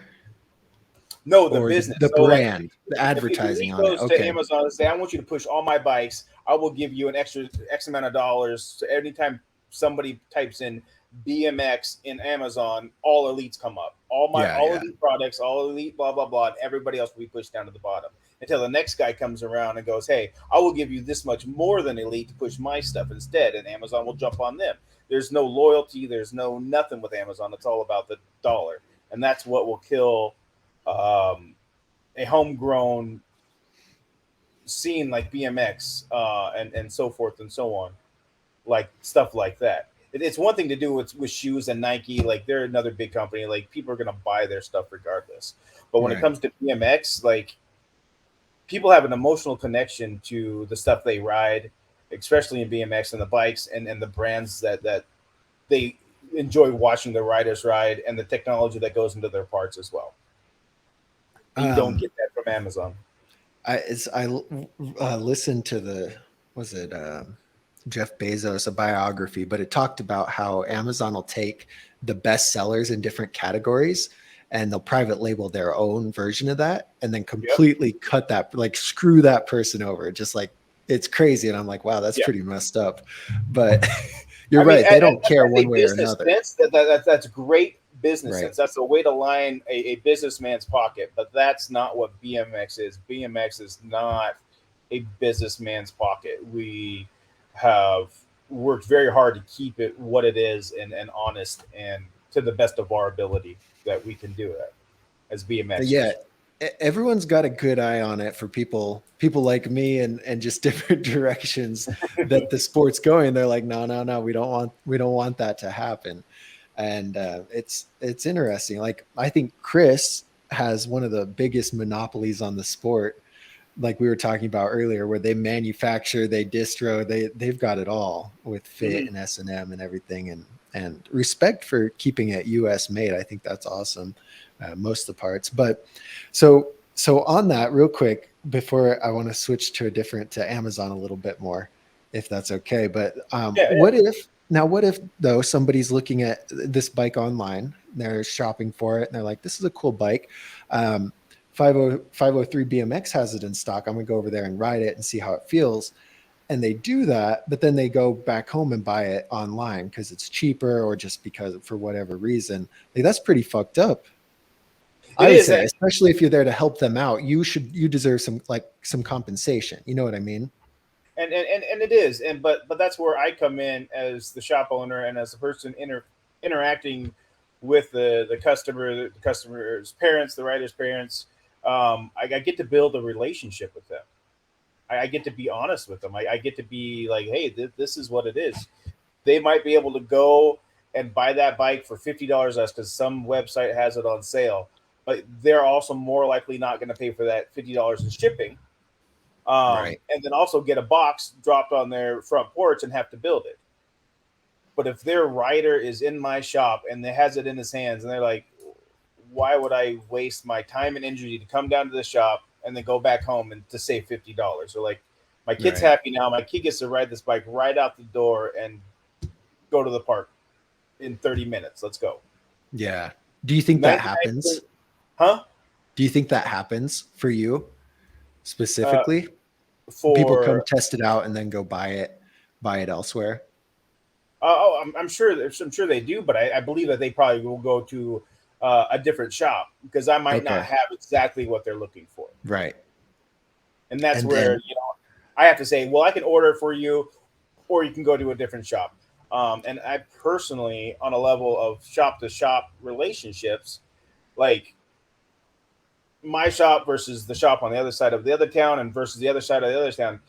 No, the or business. the So like brand, the if the advertising elite on it? goes to Okay. Amazon and say, I want you to push all my bikes, I will give you an extra X amount of dollars. So anytime somebody types in BMX in Amazon, all elites come up. Yeah, All yeah. elite products, all elite blah blah blah, and everybody else will be pushed down to the bottom until the next guy comes around and goes, hey, I will give you this much more than elite to push my stuff instead, and Amazon will jump on them. There's no loyalty, there's no nothing with Amazon. It's all about the dollar, and that's what will kill um, a homegrown scene like BMX and so forth and so on, like stuff like that. It's one thing to do with shoes and Nike, like they're another big company. Like people are gonna buy their stuff regardless. But when it Right. comes to BMX, like people have an emotional connection to the stuff they ride, especially in BMX and the bikes and the brands that they enjoy watching the riders ride and the technology that goes into their parts as well. And you don't Um, get that from Amazon. I listened to the was it Jeff Bezos a biography, but it talked about how Amazon will take the best sellers in different categories and they'll private label their own version of that and then Yep. completely cut that, like screw that person over. Just like it's crazy. And I'm like, wow, that's Yeah. pretty messed up. But you're I mean, right. They don't care as a one way or business another. sense, that's great business Right. sense. That's a way to line a businessman's pocket, but that's not what BMX is. BMX is not a businessman's pocket. We have worked very hard to keep it what it is and honest and to the best of our ability that we can do it as Yeah, BMXers. everyone's got a good eye on it for people like me and just different directions that the sport's going. They're like, no, no, no, we don't want that to happen. And it's interesting. Like I think Chris has one of the biggest monopolies on the sport, like we were talking about earlier, where they manufacture, they distro, they've got it all with fit Mhm. and S&M and everything. And respect for keeping it US made. I think that's awesome, most of the parts. But so on that, real quick, before I want to switch to Amazon a little bit more, if that's okay. But Yeah, yeah. what if though somebody's looking at this bike online, they're shopping for it, and they're like, this is a cool bike. 503 BMX has it in stock. I'm gonna go over there and ride it and see how it feels. And they do that, but then they go back home and buy it online because it's cheaper or just because for whatever reason. Like that's pretty fucked up. It I would is. say, especially if you're there to help them out, you deserve some compensation. You know what I mean? And it is, but that's where I come in as the shop owner and as the person interacting with the customer, the customer's parents, the writer's parents. I get to build a relationship with them. I get to be honest with them. I get to be like, hey, this is what it is. They might be able to go and buy that bike for $50 less because some website has it on sale, but they're also more likely not going to pay for that $50 in shipping, Right. and then also get a box dropped on their front porch and have to build it. But if their rider is in my shop and they has it in his hands and they're like, why would I waste my time and energy to come down to the shop and then go back home and to save $50? Or like, my kid's Right. happy now. My kid gets to ride this bike right out the door and go to the park in 30 minutes. Let's go. Yeah. Do you think that 99%, happens? huh? Do you think that happens for you Uh, specifically? People come for test it out and then go buy it elsewhere. I'm sure. I'm sure they do, but I believe that they probably will go to a different shop because I might not Okay. have exactly what they're looking for, Right. and that's And where then I have to say, well, I can order it for you, or you can go to a different shop. And I personally, on a level of shop to shop relationships, like my shop versus the shop on the other side of the other town, and versus the other side of the other town,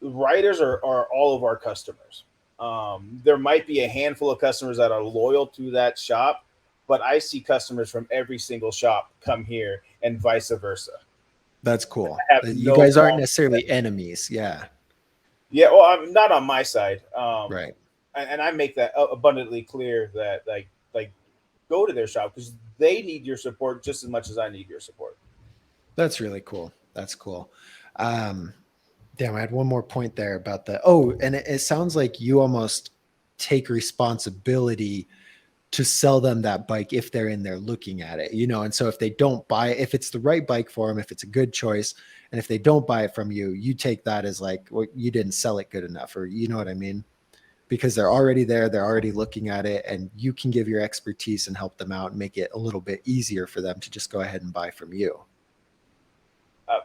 writers are all of our customers. There might be a handful of customers that are loyal to that shop, but I see customers from every single shop come here and vice versa. that's cool. I have You no guys aren't qualms with necessarily that. enemies. Yeah. Yeah, well, I'm not on my side, Right. and I make that abundantly clear that like go to their shop because they need your support just as much as I need your support. That's really cool. That's cool. Um, Damn, I had one more point there about the. Oh, and it sounds like you almost take responsibility to sell them that bike if they're in there looking at it, and so if they don't buy it, if it's the right bike for them, if it's a good choice, and if they don't buy it from you, you take that as like, well, you didn't sell it good enough, or you know what I mean? Because they're already there, they're already looking at it, and you can give your expertise and help them out and make it a little bit easier for them to just go ahead and buy from you.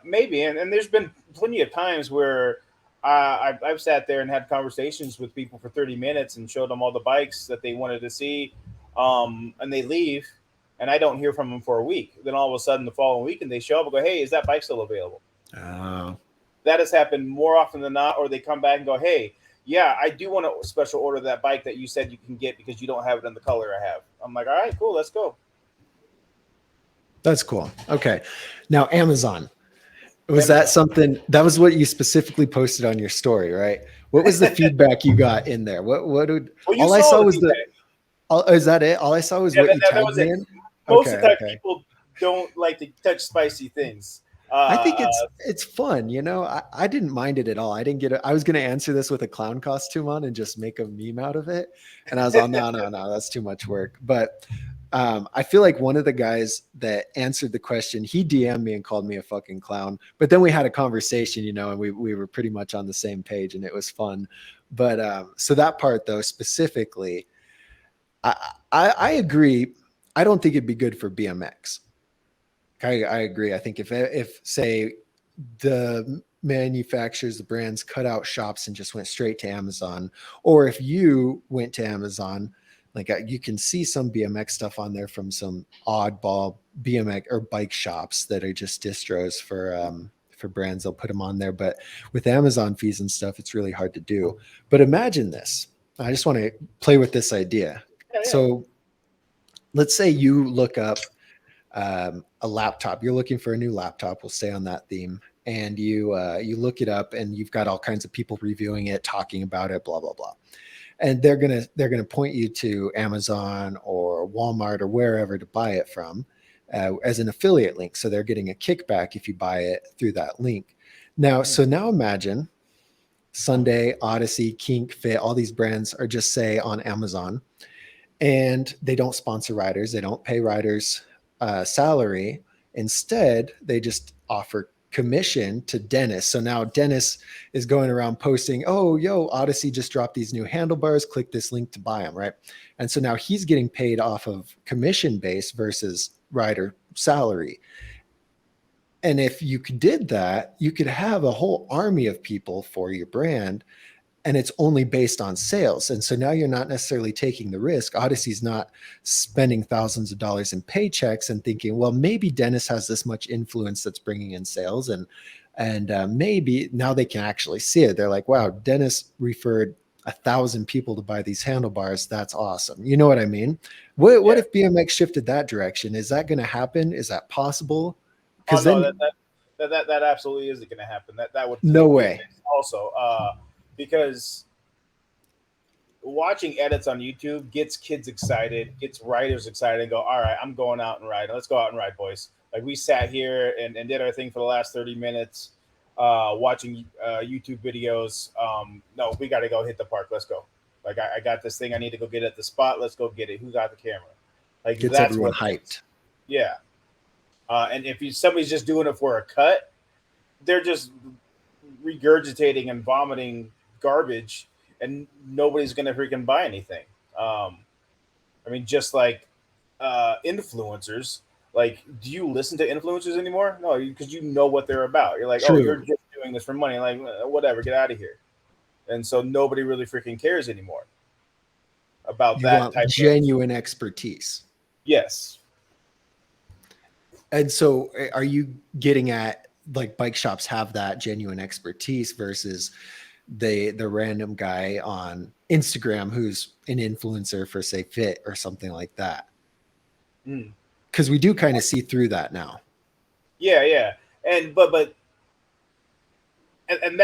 Maybe, and there's been plenty of times where I've sat there and had conversations with people for 30 minutes and showed them all the bikes that they wanted to see, and they leave, and I don't hear from them for a week. Then all of a sudden, the following week, and they show up and go, "Hey, is that bike still available?" Oh, That has happened more often than not. Or they come back and go, "Hey, yeah, I do want to special order that bike that you said you can get because you don't have it in the color I have." I'm like, "All right, cool, let's go." that's cool. Okay. Now, Amazon. Was that something that was what you specifically posted on your story, right? What was the feedback you got in there? What did, Well, you all I saw saw the was feedback. is that it? All I saw was Yeah, what you that tagged was me it. in. Most Okay. of the time, Okay. people don't like to touch spicy things. I think it's fun, I didn't mind it at all. I didn't get it. I was going to answer this with a clown costume on and just make a meme out of it. And I was like, no, that's too much work. But I feel like one of the guys that answered the question, he DM'd me and called me a fucking clown. But then we had a conversation, and we were pretty much on the same page, and it was fun. But so that part though, specifically, I agree. I don't think it'd be good for BMX. I agree. I think if say the manufacturers, the brands cut out shops and just went straight to Amazon, or if you went to Amazon, like you can see some BMX stuff on there from some oddball BMX or bike shops that are just distros for brands. They'll put them on there, but with Amazon fees and stuff, it's really hard to do. But imagine this. I just want to play with this idea. Yeah, yeah. So let's say you look up a laptop. You're looking for a new laptop. We'll stay on that theme, and you look it up, and you've got all kinds of people reviewing it, talking about it, blah blah blah. And they're gonna point you to Amazon or Walmart or wherever to buy it from as an affiliate link. So they're getting a kickback if you buy it through that link. Now, so now imagine Sunday, Odyssey, Kink, Fit, all these brands are just say on Amazon, and they don't sponsor riders. They don't pay riders salary. Instead, they just offer commission to Dennis. So now Dennis is going around posting, "Oh, yo, Odyssey just dropped these new handlebars. Click this link to buy them," right? And so now he's getting paid off of commission base versus rider salary. And if you did that, you could have a whole army of people for your brand, and it's only based on sales. And so now you're not necessarily taking the risk. Odyssey's not spending thousands of dollars in paychecks and thinking, well, maybe Dennis has this much influence that's bringing in sales, and maybe now they can actually see it. They're like, wow, Dennis referred 1,000 people to buy these handlebars. That's awesome. You know what I mean? What if BMX shifted that direction? Is that going to happen? Is that possible? Oh Because no, then, that absolutely isn't going to happen. That would no kill way. BMX also, because watching edits on YouTube gets kids excited, gets riders excited, and go, "All right, I'm going out and ride. Let's go out and ride, boys." Like we sat here and did our thing for the last 30 minutes, watching YouTube videos. No, we got to go hit the park. Let's go. Like I got this thing I need to go get at the spot. Let's go get it. Who got the camera? Like Gets that's everyone what hyped. yeah. And if somebody's just doing it for a cut, they're just regurgitating and vomiting garbage, and nobody's gonna freaking buy anything. Um, I mean, just like influencers. Like, do you listen to influencers anymore? No, because you know what they're about. You're like, oh, you're True. just doing this for money. Like, whatever, get out of here. And so nobody really freaking cares anymore about You that want type of. genuine expertise. Yes. And so are you getting at like bike shops have that genuine expertise versus the random guy on Instagram who's an influencer for say Fit or something like that? Mm. Because we do kind of see through that now. Yeah, yeah. And that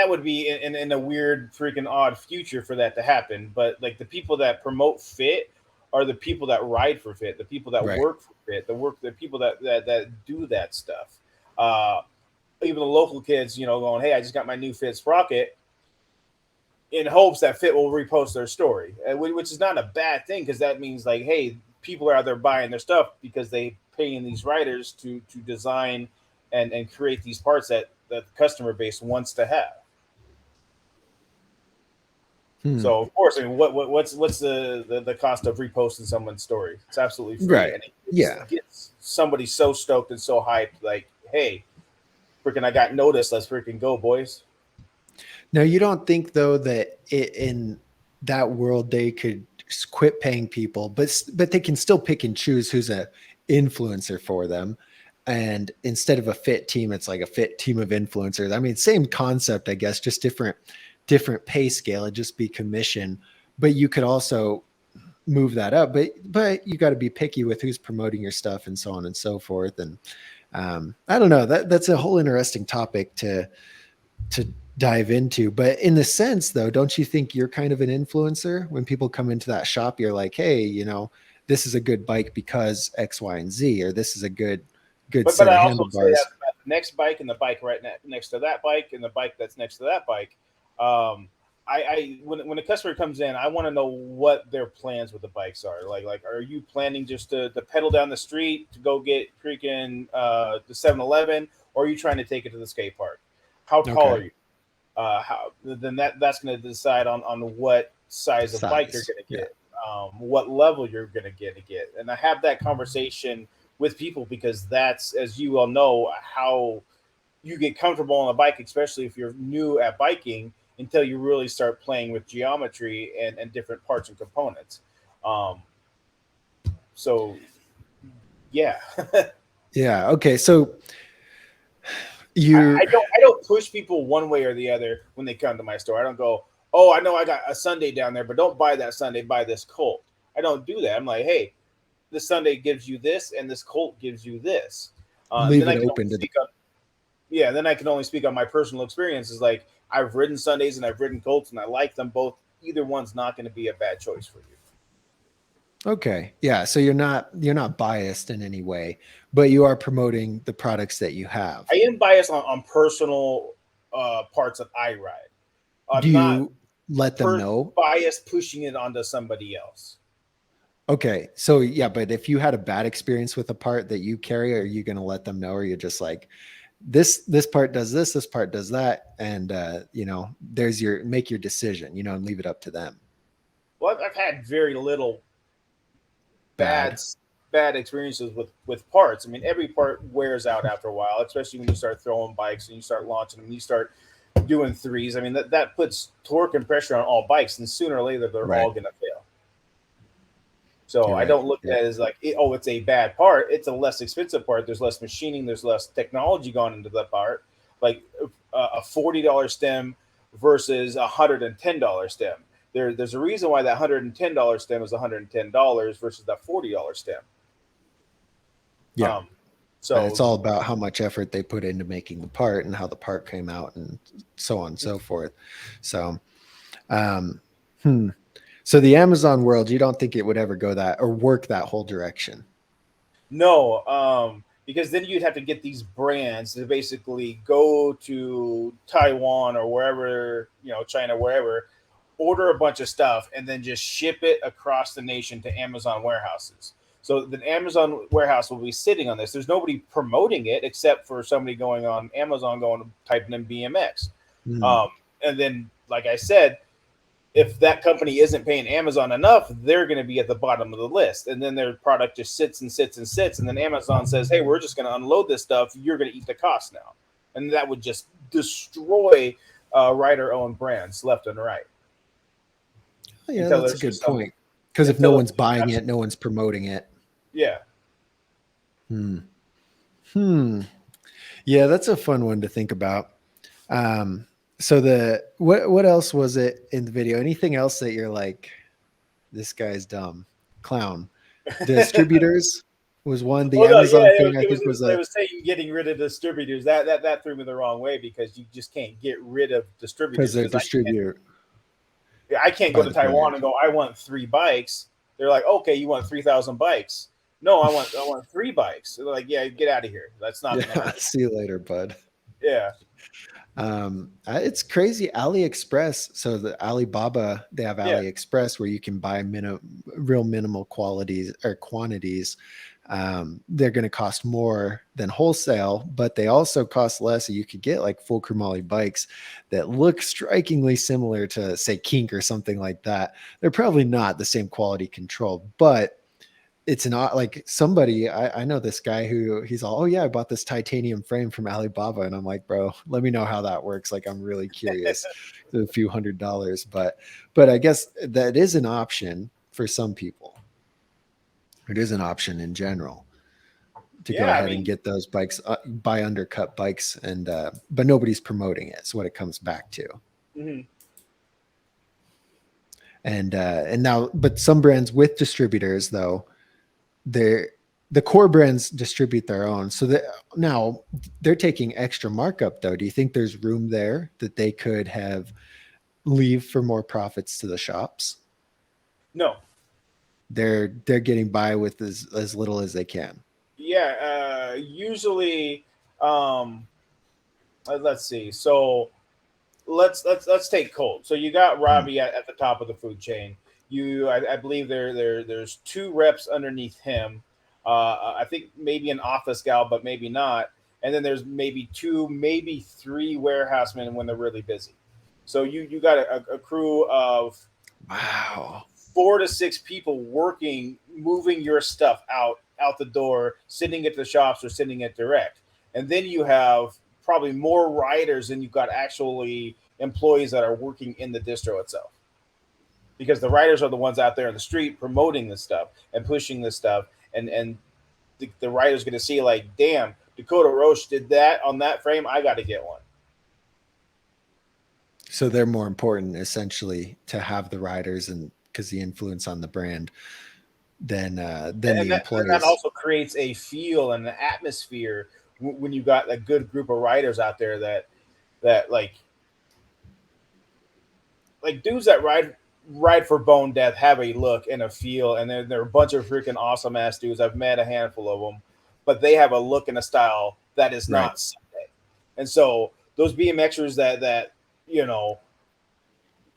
would be in a weird freaking odd future for that to happen. But like the people that promote Fit are the people that ride for Fit, the people that Right. work for Fit, the people that do that stuff. Uh, Even the local kids, going, "Hey, I just got my new Fit sprocket," in hopes that Fit will repost their story, which is not a bad thing because that means like, hey, people are out there buying their stuff because they pay in these writers to design and create these parts that the customer base wants to have. Hmm. So of course, I mean, what's the cost of reposting someone's story? It's absolutely free, Right. and it Yeah. gets somebody so stoked and so hyped, like, hey, freaking, I got noticed. Let's freaking go, boys. Now, you don't think though that in that world they could quit paying people, but they can still pick and choose who's a influencer for them, and instead of a fit team, it's like a fit team of influencers. I mean, same concept, I guess, just different pay scale. It'd just be commission, but you could also move that up. But you got to be picky with who's promoting your stuff and so on and so forth. And I don't know. That's a whole interesting topic to dive into. But in the sense though, don't you think you're kind of an influencer when people come into that shop? You're like, hey, this is a good bike because X, Y, and Z, or this is a good But set I of also say that handlebars. about the next bike and the bike right next to that bike and the bike that's next to that bike. I when a customer comes in, I want to know what their plans with the bikes are. Like, are you planning just to pedal down the street to go get freaking the 7-Eleven, or are you trying to take it to the skate park? How tall are Okay. you? How then that's going to decide on what size of bike you're Size. going to Yeah. get, what level you're going to get, and I have that conversation with people because that's, as you all know, how you get comfortable on a bike, especially if you're new at biking, until you really start playing with geometry and different parts and components. Um, so yeah, Yeah. Okay. So you're I don't push people one way or the other when they come to my store. I don't go, oh, I know I got a Sunday down there, but don't buy that Sunday. Buy this Colt. I don't do that. I'm like, hey, this Sunday gives you this, and this Colt gives you this. And leave then I it can only open to the, speak on yeah. Then I can only speak on my personal experiences. Like, I've ridden Sundays and I've ridden Colts, and I like them both. Either one's not going to be a bad choice for you. okay. Yeah. So you're not biased in any way, but you are promoting the products that you have. I am biased on personal parts that I ride. Do I'm not you let them know? biased pushing it onto somebody else. Okay. So yeah, but if you had a bad experience with a part that you carry, are you going to let them know, or you're just like, this part does this part does that, and there's your make your decision, and leave it up to them. Well, I've had very little bad Bad. bad experiences with parts. I mean, every part wears out after a while, especially when you start throwing bikes and you start launching them, you start doing threes. I mean, that puts torque and pressure on all bikes, and sooner or later they're Right. all going to fail. So You're I right. don't look Yeah. at it as like, oh, it's a bad part. It's a less expensive part. There's less machining. There's less technology gone into that part. Like a $40 stem versus $110 stem. There's a reason why that $110 stem is $110 versus that $40 stem. Yeah. Um, And it's so all about how much effort they put into making the part and how the part came out and so on and so forth. So, um, hmm. So the Amazon world, you don't think it would ever go that or work that whole direction? no, because then you'd have to get these brands to basically go to Taiwan or wherever, China, wherever, order a bunch of stuff, and then just ship it across the nation to Amazon warehouses. So the Amazon warehouse will be sitting on this. There's nobody promoting it except for somebody going on Amazon, going typing in BMX. Hmm. Um, and then, like I said, if that company isn't paying Amazon enough, they're going to be at the bottom of the list. And then their product just sits and sits and sits. And then Amazon says, hey, we're just going to unload this stuff. You're going to eat the cost now. And that would just destroy writer owned brands left and right Oh, yeah, until that's a there's good just some, point. Because if no until one's it's buying it, no absolutely, one's promoting it. yeah. Hmm. Hmm. Yeah, that's a fun one to think about. So what else was it in the video? Anything else that you're like, this guy's dumb? Clown. Distributors was one. The Oh no, yeah, Amazon thing, I think, was it a was saying getting rid of distributors. That threw me the wrong way because you just can't get rid of because distributors they're because distributed I can't go by to the Taiwan brand. and go, I want 3 bikes. They're like, okay, you want 3,000 bikes? No, I want 3 bikes. They're like, yeah, get out of here. That's not gonna Yeah. happen. See you later, bud. Yeah. It's crazy. AliExpress. So the Alibaba, they have Yeah. AliExpress where you can buy real minimal qualities or quantities. They're going to cost more than wholesale, but they also cost less. So you could get like full chromoly bikes that look strikingly similar to, say, Kink or something like that. They're probably not the same quality control, but it's not like somebody I know this guy who he's all, oh yeah, I bought this titanium frame from Alibaba, and I'm like, bro, let me know how that works. Like, I'm really curious. A few $100s, but I guess that is an option for some people. It is an option in general to go Yeah, I ahead and mean, get those bikes, buy undercut bikes, and but nobody's promoting it. It's what it comes back to. mhm. And now, but some brands with distributors though, they're the core brands distribute their own. So that now they're taking extra markup though. Do you think there's room there that they could have leave for more profits to the shops? No. They're getting by with as little as they can. Yeah, usually, um, let's see. So let's take Colt. So you got Hmm. Robbie at the top of the food chain. I believe there's two reps underneath him. I think maybe an office gal, but maybe not. And then there's maybe two, maybe three warehousemen when they're really busy. So you got a crew of Wow. 4 to 6 people working, moving your stuff out the door, sending it to the shops or sending it direct. And then you have probably more riders than you've got actually employees that are working in the distro itself. Because the riders are the ones out there in the street promoting this stuff and pushing this stuff, and the riders going to see like, damn, Dakota Roche did that on that frame. I got to get one. So they're more important essentially to have the riders, and because the influence on the brand, than the And that employees. also creates a feel and an atmosphere when you got a good group of riders out there that like dudes that ride for Bone Death have a look and a feel, and they're a bunch of freaking awesome ass dudes. I've met a handful of them, but they have a look and a style that is Right. not Sunday. And so those BMXers that you know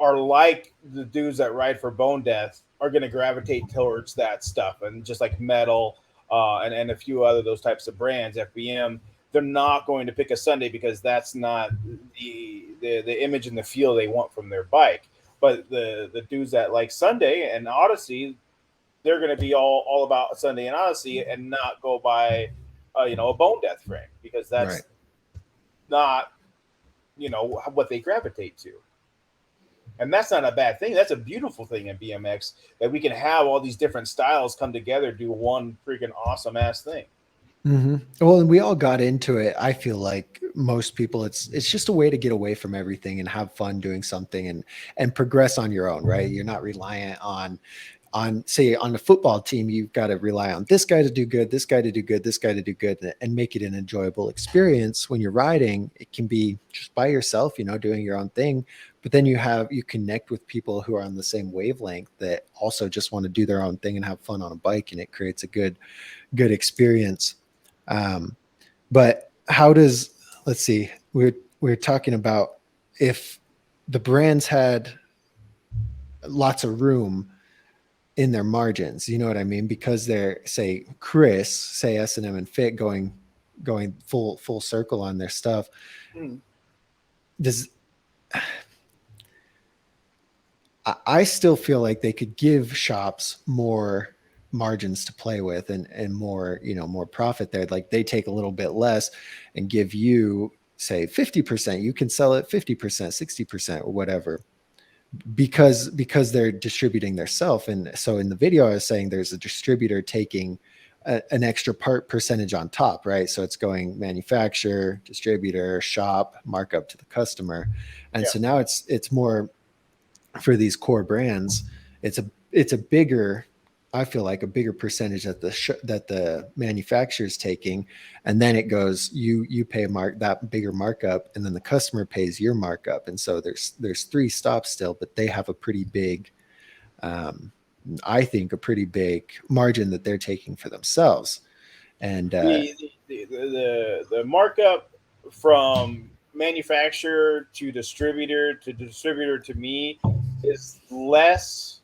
are like the dudes that ride for Bone Death are going to gravitate towards that stuff, and just like metal, and a few other those types of brands, FBM, they're not going to pick a Sunday because that's not the image and the feel they want from their bike. But the dudes that like Sunday and Odyssey, they're going to be all about Sunday and Odyssey and not go by a Bone Death frame because Right. that's not what they gravitate to. And that's not a bad thing. That's a beautiful thing in BMX that we can have all these different styles come together, do one freaking awesome ass thing. Hmm. Well, and we all got into it. I feel like most people, it's just a way to get away from everything and have fun doing something, and progress on your own, right? You're not reliant on say on the football team. You've got to rely on this guy to do good, this guy to do good, this guy to do good, and make it an enjoyable experience. When you're riding, it can be just by yourself, doing your own thing, but then you connect with people who are on the same wavelength that also just want to do their own thing and have fun on a bike, and it creates a good experience. um, but how does, let's see, we're talking about if the brands had lots of room in their margins, you know what I mean? Because they're, say, Chris, say S&M and Fit going full circle on their stuff. Mm. Does I still feel like they could give shops more margins to play with, and more, more profit there. Like, they take a little bit less and give you, say, 50%. You can sell it 50%, 60%, or whatever, because they're distributing their self. And so in the video I was saying there's a distributor taking an extra part percentage on top, right? So it's going manufacturer, distributor, shop, markup to the customer. And Yeah. so now it's more for these core brands. It's a bigger, I feel like a bigger percentage that that the manufacturer's taking, and then it goes, you pay that bigger markup, and then the customer pays your markup. And so there's three stops still, but they have a pretty big, um, I think a pretty big margin that they're taking for themselves. And The markup from manufacturer to distributor to me is less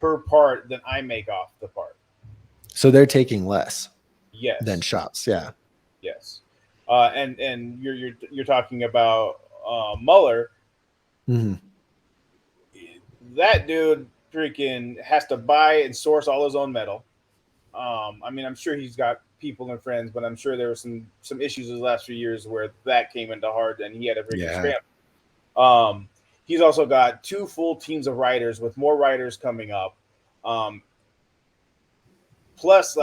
per part than I make off the part. So they're taking less than Yes, shops. Yeah. yes. And you're talking about Muller. Hmm. That dude freaking has to buy and source all his own metal. I mean, I'm sure he's got people and friends, but I'm sure there were some issues in the last few years where that came into hard, and he had a freaking Yeah. scramble. Um, he's also got two full teams of writers with more writers coming up. Um, plus,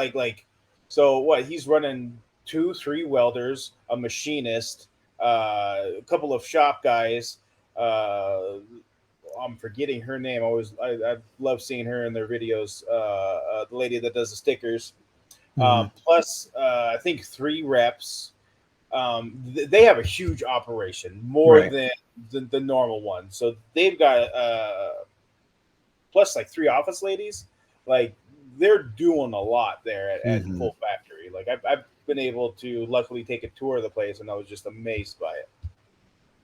so what? He's running two, three welders, a machinist, a couple of shop guys. Uh, I'm forgetting her name. I love seeing her in their videos. The lady that does the stickers. Hmm. Plus, I think three reps. They have a huge operation, more Right. than the normal one. So they've got plus like three office ladies. Like they're doing a lot there at Hmm. Full Factory. Like I've been able to luckily take a tour of the place, and I was just amazed by it,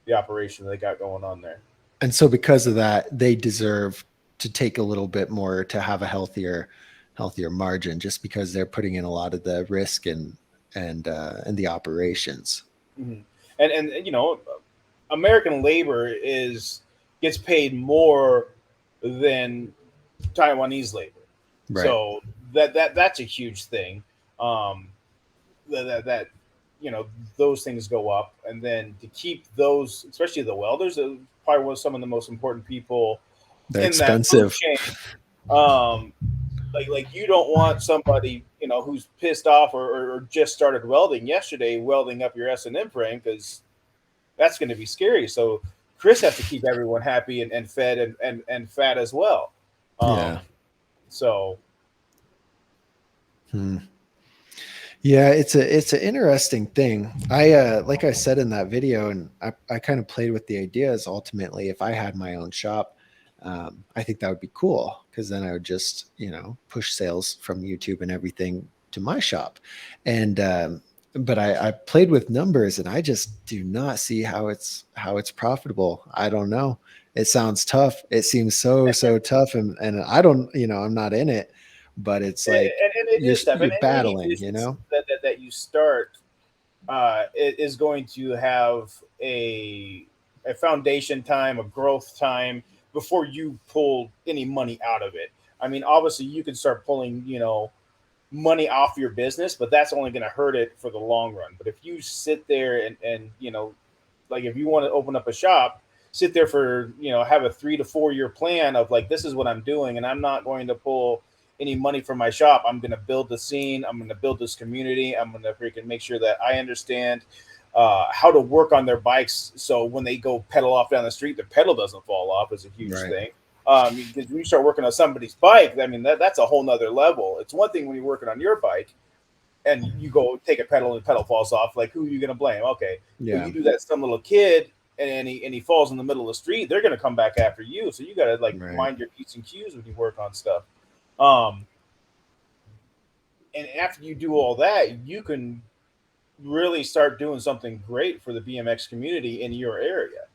the operation they got going on there. And so because of that, they deserve to take a little bit more to have a healthier margin, just because they're putting in a lot of the risk and the operations. Mm-hmm. And American labor is gets paid more than Taiwanese labor. Right. So that's a huge thing. Um, that you know those things go up, and then to keep those, especially the welders, probably was some of the most important people They're in that food expensive. chain. Um, like you don't want somebody who's pissed off or just started welding yesterday welding up your S&M frame because that's going to be scary. So Chris has to keep everyone happy and fed and fat as well. Yeah. Um, so Hmm. Yeah, it's an interesting thing. I like I said in that video, and I kind of played with the ideas. Ultimately, if I had my own shop, I think that would be cool, because then I would just push sales from YouTube and everything to my shop. And but I played with numbers, and I just do not see how it's profitable. I don't know. It sounds tough. It seems so tough, and I don't, I'm not in it, but it's like and it you're is tough, you're and any battling, business that you start it is going to have a foundation time, a growth time before you pull any money out of it. I mean, obviously, you can start pulling, money off your business, but that's only going to hurt it for the long run. But if you sit there and like if you want to open up a shop, sit there for have a 3 to 4 year plan of like this is what I'm doing, and I'm not going to pull any money from my shop. I'm going to build the scene. I'm going to build this community. I'm going to freaking make sure that I understand how to work on their bikes. So when they go pedal off down the street, the pedal doesn't fall off is a huge right. thing. Because when you start working on somebody's bike, I mean that's a whole nother level. It's one thing when you're working on your bike and you go take a pedal and the pedal falls off. Like who are you going to blame? Okay, but Yeah. you do that some little kid and he falls in the middle of the street. They're going to come back after you. So you got to like Right. mind your p's and q's when you work on stuff. Um, and after you do all that, you can really start doing something great for the BMX community in your area.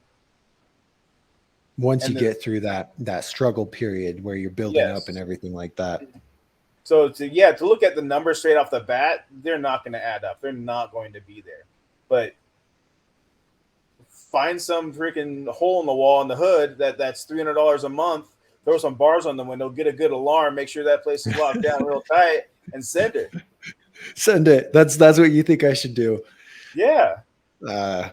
Once you And then get through that struggle period where you're building up and yes, everything like that. so to look at the numbers straight off the bat, they're not going to add up. They're not going to be there. But find some freaking hole in the wall in the hood that's $300 a month. Throw some bars on the window, get a good alarm, make sure that place is locked down real tight, and send it. Send it. That's what you think I should do. Yeah, Uh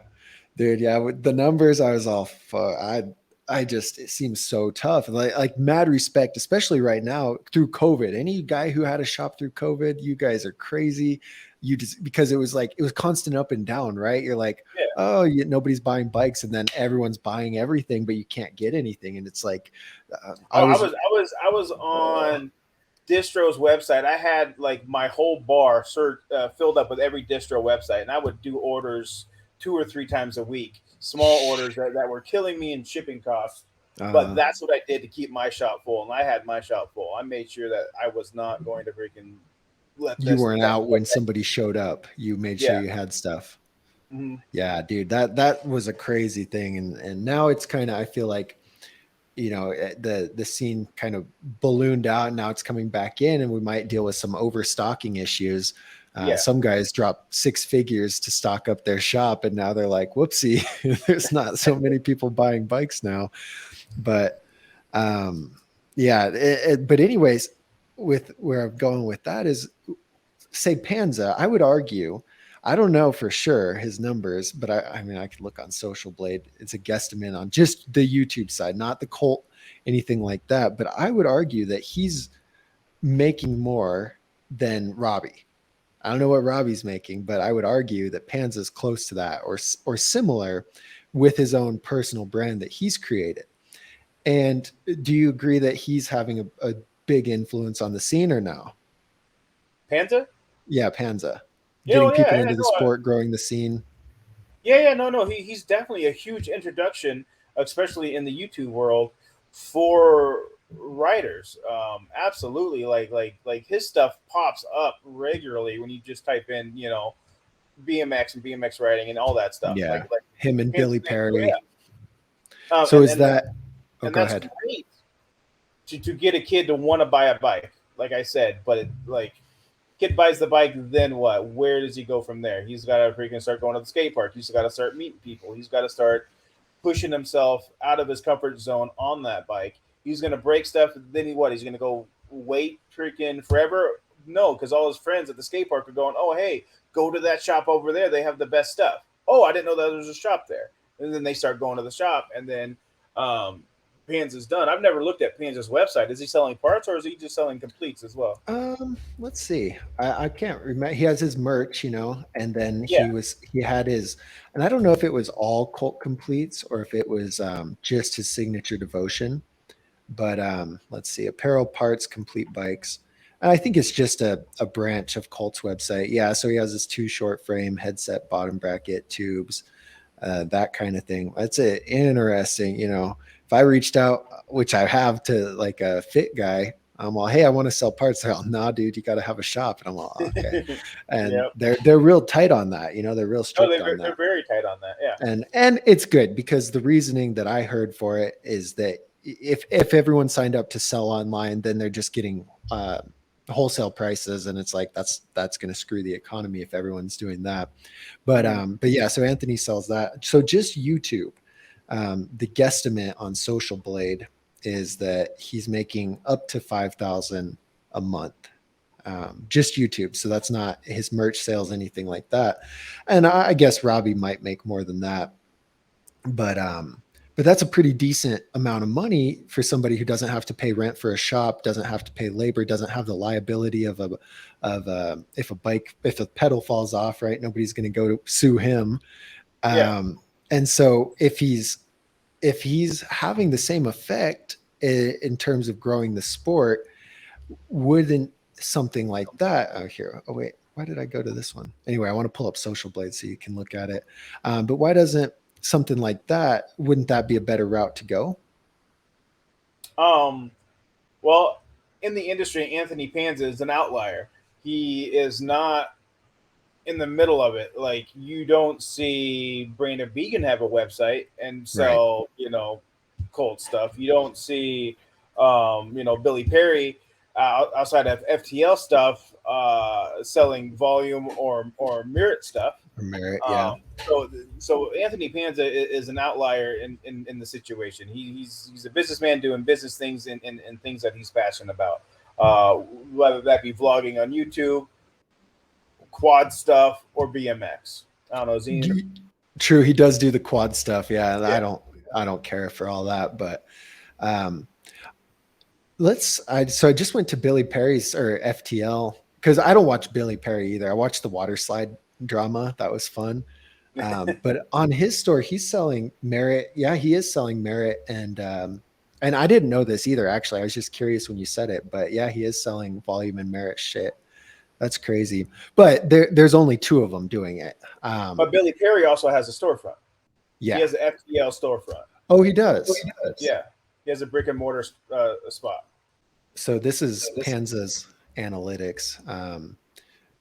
Dude, yeah, with the numbers, I was all I just, it seems so tough. And like mad respect, especially right now through COVID. Any guy who had a shop through COVID, you guys are crazy. You just, because it was constant up and down, right? You're like, yeah. oh, nobody's buying bikes, and then everyone's buying everything, but you can't get anything. And it's like, Oh, I was, I was oh, on Distro's website. I had like my whole bar filled up with every distro website, and I would do orders 2 or 3 times a week, small orders that were killing me in shipping costs. But uh, that's what I did to keep my shop full, and I had my shop full. I made sure that I was not going to freaking let you this weren't that out when somebody showed up. You made sure yeah. you had stuff. Mhm. Yeah, dude, that was a crazy thing, and now it's kind of, I feel like, the scene kind of ballooned out, and now it's coming back in, and we might deal with some overstocking issues. Yeah. Some guys drop six figures to stock up their shop, and now they're like, whoopsie, there's not so many people buying bikes now. But um, yeah, but anyways, with where I'm going with that is, say Panza, I would argue, I don't know for sure his numbers, but I mean, I could look on Social Blade. It's a guesstimate on just the YouTube side, not the cult, anything like that. But I would argue that he's making more than Robbie. I don't know what Robbie's making, but I would argue that Panza's close to that, or similar, with his own personal brand that he's created. And do you agree that he's having a big influence on the scene, or no? Panta? Yeah, Panza. Getting Yeah, people yeah, into the no, sport, growing the scene. yeah, no, no. He's definitely a huge introduction, especially in the YouTube world, for writers. Absolutely, like his stuff pops up regularly when you just type in, BMX and BMX writing and all that stuff. Yeah. Like Him and Pants Billy thing. So yeah, Perry. So is that, oh, and go that's ahead. great to get a kid to want to buy a bike. Like I said, but like kid buys the bike, then what? Where does he go from there? He's got to freaking start going to the skate park. He's got to start meeting people. He's got to start pushing himself out of his comfort zone on that bike. He's gonna break stuff. Then he's gonna go wait freaking forever? No, because all his friends at the skate park are going, "Oh, hey, go to that shop over there. They have the best stuff." Oh, I didn't know that there was a shop there. And then they start going to the shop, and then um, Pans is done. I've never looked at Pans' website. Is he selling parts or is he just selling completes as well? Let's see. I can't remember. He has his merch, and then Yeah, he had his, and I don't know if it was all cult completes or if it was just his signature devotion. But let's see, apparel, parts, complete bikes. And I think it's just a branch of Colt's website. Yeah, so he has this two short frame headset, bottom bracket, tubes, that kind of thing. That's it. Interesting. If I reached out, which I have, to like a fit guy, I'm all, hey, I want to sell parts. They're all, nah, dude, you got to have a shop. And I'm all, okay. And yeah. they're real tight on that. They're real No, strict on they're that. very tight on that. Yeah. And it's good because the reasoning that I heard for it is that if everyone signed up to sell online, then they're just getting wholesale prices, and it's like that's going to screw the economy if everyone's doing that. Mm-hmm. But yeah, so Anthony sells that. So just YouTube, the guesstimate on Social Blade is that he's making up to 5,000 a month, just YouTube. So that's not his merch sales, anything like that. And I guess Robbie might make more than that, but that's a pretty decent amount of money for somebody who doesn't have to pay rent for a shop, doesn't have to pay labor, doesn't have the liability if a pedal falls off, right? Nobody's going to go to sue him. Yeah. And so if he's having the same effect in terms of growing the sport, wouldn't something like that, oh wait, why did I go to this one? Anyway, I want to pull up Social Blade so you can look at it. But why doesn't something like that, wouldn't that be a better route to go? Um, Well, in the industry, Anthony Panza is an outlier. He is not in the middle of it. Like you don't see Brandon Vegan have a website and Right. sell, cold stuff. You don't see, Billy Perry outside of FTL stuff selling volume or merit stuff. Or merit, yeah. Um, so Anthony Panza is an outlier in the situation. He's a businessman doing business things and things that he's passionate about. Whether that be vlogging on YouTube, quad stuff, or BMX. I don't know. True, he does do the quad stuff. Yeah, and I Yeah. don't I don't care for all that, but um so I just went to Billy Perry's, or FTL, because I don't watch Billy Perry either. I watched the water slide drama. That was fun. But on his store, he's selling merit. Yeah, he is selling merit, and I didn't know this either. Actually, I was just curious when you said it. But yeah, he is selling volume and merit shit. That's crazy. But there's only two of them doing it. But Billy Perry also has a storefront. He Yeah. has an FTL storefront. Oh, he does. Yeah, he has a brick and mortar spot. So this is Panza's analytics.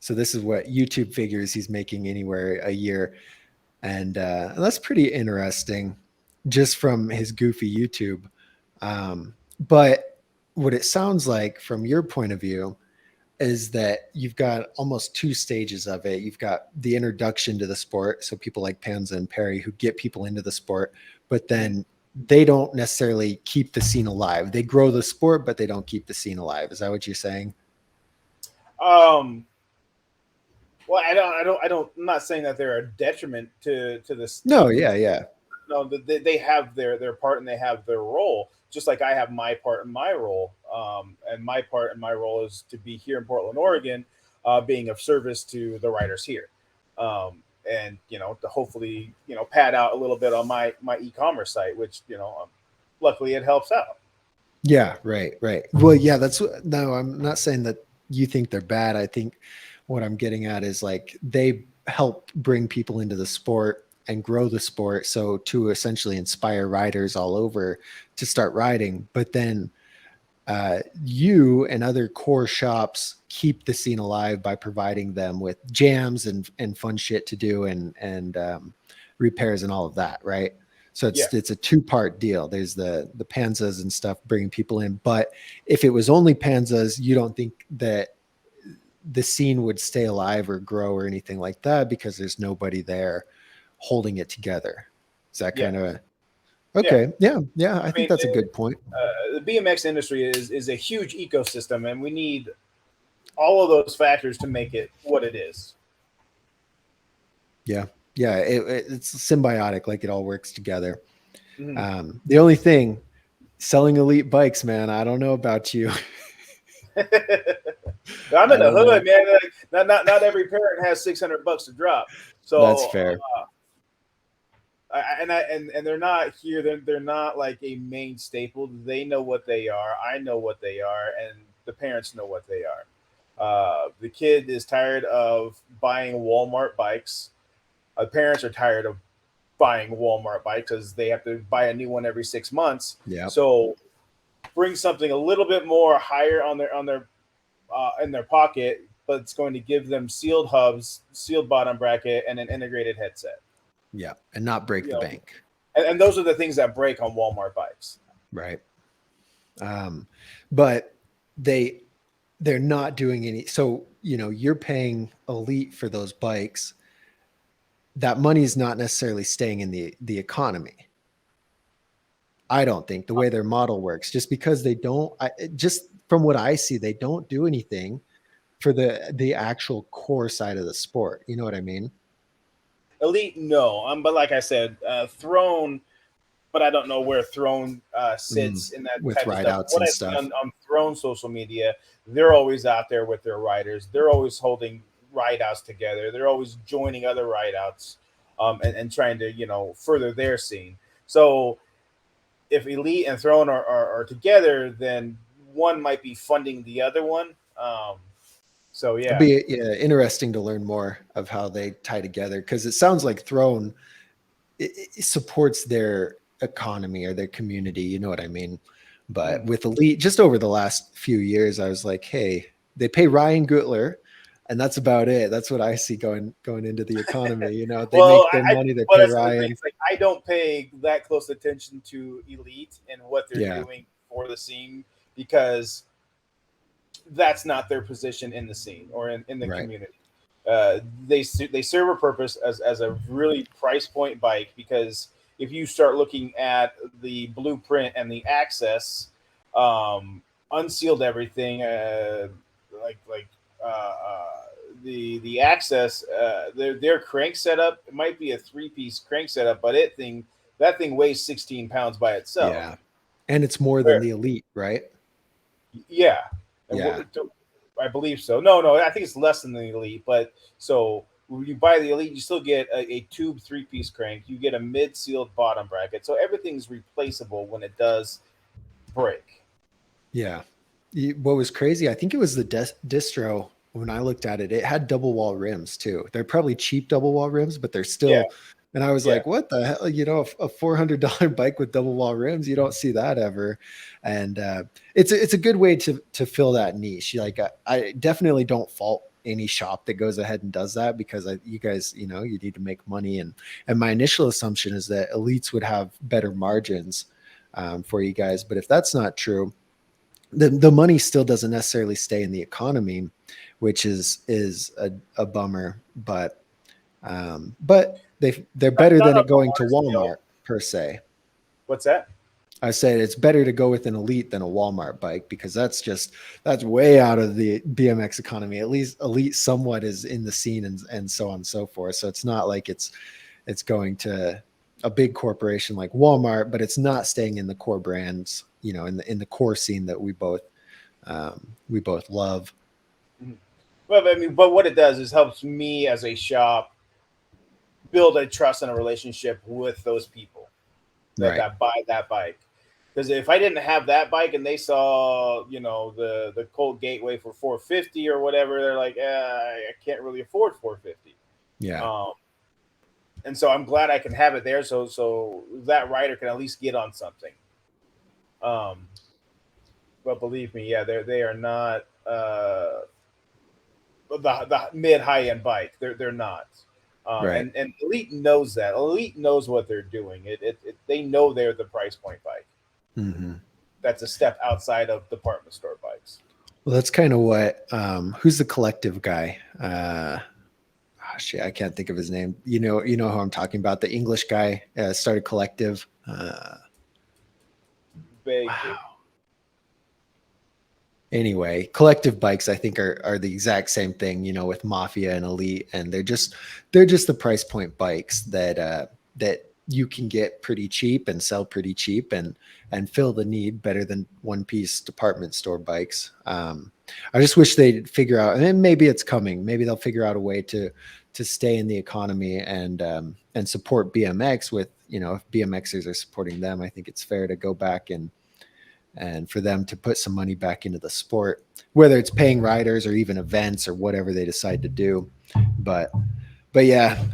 So this is what YouTube figures he's making anywhere a year. And that's pretty interesting just from his goofy YouTube. But what it sounds like from your point of view is that you've got almost two stages of it. You've got the introduction to the sport, so people like Panza and Perry who get people into the sport, but Mhm. then they don't necessarily keep the scene alive. They grow the sport, but they don't keep the scene alive. Is that what you're saying? Um, well, I'm not saying that they're a detriment to this No, to the yeah, yeah, no, they have their part and they have their role, just like I have my part and my role. And my part and my role is to be here in Portland, Oregon, being of service to the writers here, and to hopefully pad out a little bit on my e-commerce site, which luckily it helps out. yeah, right, right. Well, yeah, no, I'm not saying that you think they're bad. I think what I'm getting at is like they help bring people into the sport and grow the sport. So to essentially inspire riders all over to start riding, but then you and other core shops keep the scene alive by providing them with jams and fun shit to do and repairs and all of that, right? So Yeah, it's a two-part deal. There's the panzas and stuff bringing people in, but if it was only panzas, you don't think that the scene would stay alive or grow or anything like that because there's nobody there holding it together. Is that yeah, kind of yeah. okay? Yeah, yeah. I I think mean, that's a good point. the BMX industry is a huge ecosystem, and we need all of those factors to make it what it is. Yeah. Yeah. It's symbiotic, like it all works together. Mhm. The only thing, selling elite bikes, man, I don't know about you. I'm in I the don't know. hood, man. Like, not every parent has $600 to drop. That's So fair. and they're not here. They're not like a main staple. They know what they are. I know what they are, and the parents know what they are. The kid is tired of buying Walmart bikes. The parents are tired of buying Walmart bikes because they have to buy a new one every 6 months. Yeah. So bring something a little bit more higher on their in their pocket, but it's going to give them sealed hubs, sealed bottom bracket, and an integrated headset. Yeah. And not break You the know, bank. and those are the things that break on Walmart bikes. Right. Um, but they they're not doing any, so you're paying elite for those bikes. That money is not necessarily staying in the economy. I don't think the way their model works, just because they don't, just from what I see, they don't do anything for the actual core side of the sport. You know what I mean? Elite, no. But like I said, Throne, but I don't know where Throne Mm, sits in that with type of ride stuff. outs What and I see stuff. on Throne social media, they're always out there with their riders. They're always holding ride outs together. They're always joining other ride outs, and trying to further their scene. So if Elite and Throne are together, then one might be funding the other one. So It'll yeah, be, yeah, interesting to learn more of how they tie together, because it sounds like Throne it supports their economy or their community. You know what I mean? But mm. with Elite, just over the last few years, I was like, hey, they pay Ryan Gutler, and that's about it. That's what I see going into the economy. They Well, make their money, they well, pay that's the thing. Ryan. It's like I don't pay that close attention to Elite and what they're Yeah, doing for the scene because that's not their position in the scene or in the right. community. They serve a purpose as a really price point bike because if you start looking at the blueprint and the access, unsealed everything, like the access, their crank setup it might be a 3 piece crank setup, but that thing weighs 16 pounds by itself. Yeah, and it's more than Where the Elite, right? yeah, and Yeah, I believe so. No, I think it's less than the elite. But so when you buy the elite, you still get a tube 3 piece crank. You get a mid sealed bottom bracket, so everything's replaceable when it does break. yeah. What was crazy, I think it was the distro. When I looked at it, it had double wall rims too. They're probably cheap double wall rims, but they're Yeah, still. And I was yeah. like, "What the hell?" A $400 bike with double wall rims. You don't see that ever. And it's a good way to fill that niche. Like I definitely don't fault any shop that goes ahead and does that, because you guys, you know, you need to make money. And my initial assumption is that elites would have better margins for you guys. But if that's not true, the money still doesn't necessarily stay in the economy, which is a bummer. But they're better Not than a it going to bummer still. Walmart per se. What's that? I said it's better to go with an elite than a Walmart bike, because that's way out of the BMX economy. At least elite somewhat is in the scene, and so on and so forth. So it's not like it's going to a big corporation like Walmart, but it's not staying in the core brands, you know, in the core scene that we both love. Mhm. Well, I mean, but what it does is helps me as a shop build a trust and a relationship with those people Right. that buy that bike. Because if I didn't have that bike and they saw, you know, the Colt Gateway for 450 or whatever, they're like, I can't really afford 450. Yeah. Um, and so I'm glad I can have it there, so that rider can at least get on something. Um, but believe me, yeah, they are not the mid high end bike. They're not. Right. And Elite knows that. Elite knows what they're doing. They know they're the price point bike. Hmm. That's a step outside of department store bikes. Well, that's kind of what. Who's the collective guy? Shit, I can't think of his name. You know who I'm talking about. The English guy started collective. Vaguely. Wow. Anyway, collective bikes I think are the exact same thing, you know, with Mafia and Elite, and they're just the price point bikes that you can get pretty cheap and sell pretty cheap and fill the need better than one piece department store bikes. I just wish they'd figure out, and then maybe it's coming. Maybe they'll figure out a way to stay in the economy and support BMX with, you know, if BMXers are supporting them, I think it's fair to go back and for them to put some money back into the sport, whether it's paying riders or even events or whatever they decide to do. But but yeah,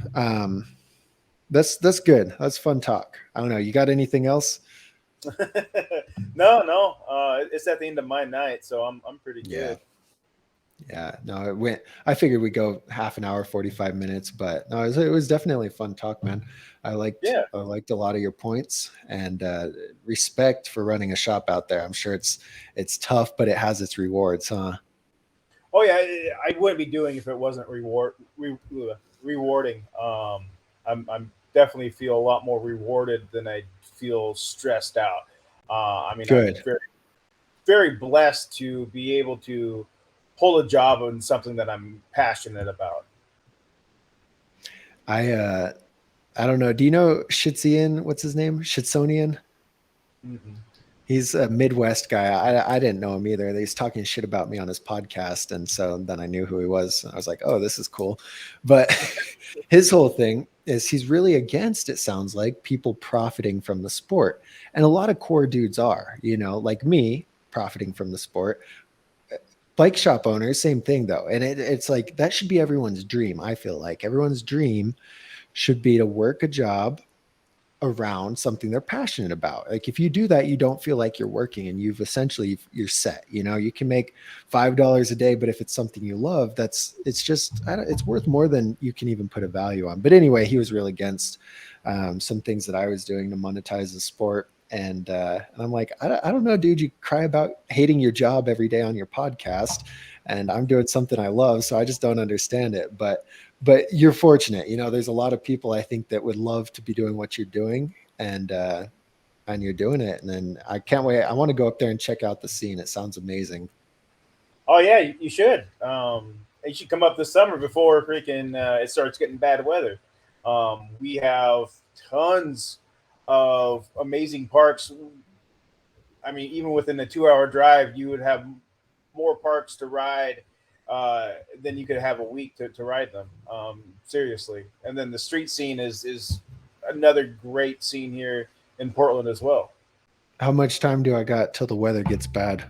that's good. That's fun talk. I don't know. You got anything else? No, no. It's at the end of my night, so I'm pretty Yeah. good. Yeah, no, it went. I figured we'd go half an hour, 45 minutes, but no, it was definitely a fun talk, man. Yeah. I liked a lot of your points, and respect for running a shop out there. I'm sure it's tough, but it has its rewards, huh? Oh yeah, I wouldn't be doing if it wasn't rewarding. I'm definitely feel a lot more rewarded than I feel stressed out. I mean, I'm Good. very blessed to be able to hold a job on something that I'm passionate about. I I don't know. Do you know Shitzian? What's his name? Shitsonian? Mhm. He's a Midwest guy. I didn't know him either. He's talking shit about me on his podcast, and so then I knew who he was. I was like, "Oh, this is cool." But his whole thing is he's really against, it sounds like, people profiting from the sport, and a lot of core dudes are, you know, like me, profiting from the sport. Bike shop owners, same thing though, and it's like that should be everyone's dream. I feel like everyone's dream should be to work a job around something they're passionate about. Like if you do that, you don't feel like you're working, and you're set. You know, you can make $5 a day, but if it's something you love, it's worth more than you can even put a value on. But anyway, he was real against some things that I was doing to monetize the sport. And I'm like, I don't know, dude. You cry about hating your job every day on your podcast, and I'm doing something I love, so I just don't understand it. But you're fortunate, you know, there's a lot of people I think that would love to be doing what you're doing, and you're doing it. And then I can't wait. I want to go up there and check out the scene. It sounds amazing. Oh yeah, you should. You should come up this summer before freaking it starts getting bad weather. We have tons of amazing parks. I mean, even within a 2 hour drive, you would have more parks to ride than you could have a week to ride them. Seriously, and then the street scene is another great scene here in Portland as well. How much time do I got till the weather gets bad?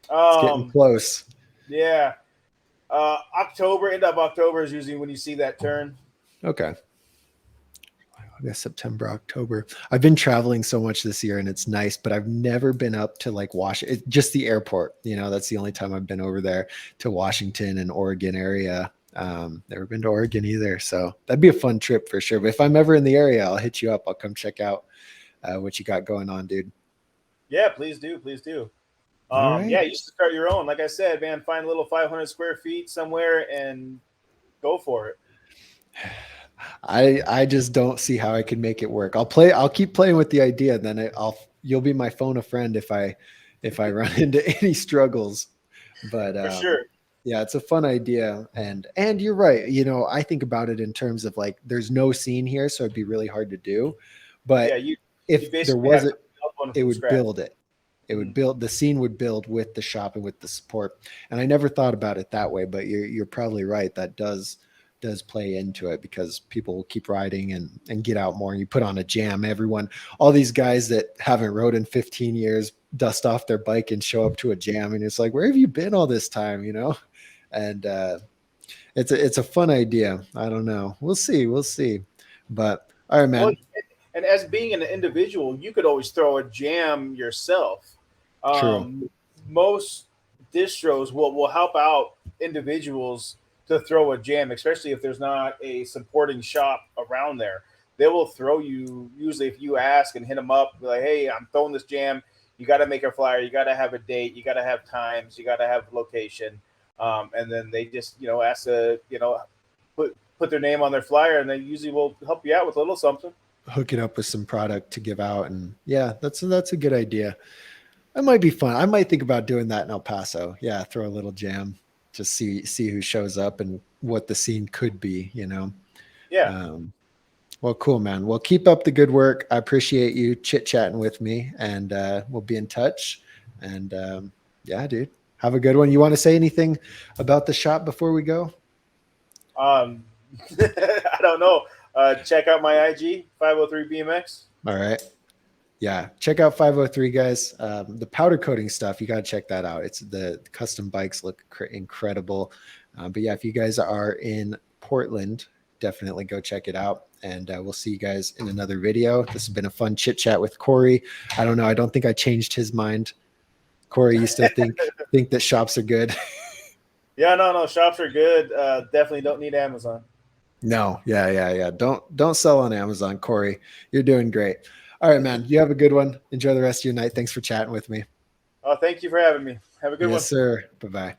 It's getting Um, close. yeah, October, end of October is usually when you see that turn. Okay. August, September, October. I've been traveling so much this year and it's nice, but I've never been up to like Washington, just the airport. That's the only time I've been over there to Washington and Oregon area. Never been to Oregon either. So that'd be a fun trip for sure. But if I'm ever in the area, I'll hit you up. I'll come check out what you got going on, dude. Yeah, please do, please do. All right. Yeah, you should start your own. Like I said, man, find a little 500 square feet somewhere and go for it. I just don't see how I can make it work. I'll keep playing with the idea, and then you'll be my phone a friend if I run into any struggles. But For sure. yeah, it's a fun idea, and you're right. I think about it in terms of like there's no scene here, so it'd be really hard to do. Yeah, But you if there basically was have it, to build one it from would scratch. build it. It would Mhm. build the scene would build with the shop and with the support. And I never thought about it that way, but you're probably right. That does play into it because people will keep riding and get out more. And you put on a jam. All these guys that haven't rode in 15 years dust off their bike and show up to a jam. And it's like, where have you been all this time? And it's a fun idea. I don't know. We'll see. We'll see. But all right, Well, man. and as being an individual, you could always throw a jam yourself. True. Um, Most distros will help out individuals to throw a jam, especially if there's not a supporting shop around there. They will throw you, usually if you ask and hit them up, be like, hey, I'm throwing this jam. You got to make a flyer. You got to have a date. You got to have times. You got to have location. And then they just, ask to, put their name on their flyer, and they usually will help you out with a little something. Hook it up with some product to give out. And yeah, that's a good idea. That might be fun. I might think about doing that in El Paso. Yeah, throw a little jam, just see who shows up and what the scene could be. Yeah. Um, well, cool, man. Well, keep up the good work. I appreciate you chit chatting with me, and we'll be in touch. And yeah, dude, have a good one. You want to say anything about the shop before we go? Um, I don't know. Check out my IG 503 BMX. All right. Yeah, check out 503 guys. The powder coating stuff, you got to check that out. It's the custom bikes look incredible. But yeah, if you guys are in Portland, definitely go check it out. And we'll see you guys in another video. This has been a fun chit chat with Corey. I don't know. I don't think I changed his mind. Corey, you still think that shops are good? Yeah, no, no, shops are good. Definitely don't need Amazon. No. Yeah. Don't sell on Amazon, Corey. You're doing great. All right, man. You have a good one. Enjoy the rest of your night. Thanks for chatting with me. Oh, thank you for having me. Have a good Yes, one. sir. Bye bye.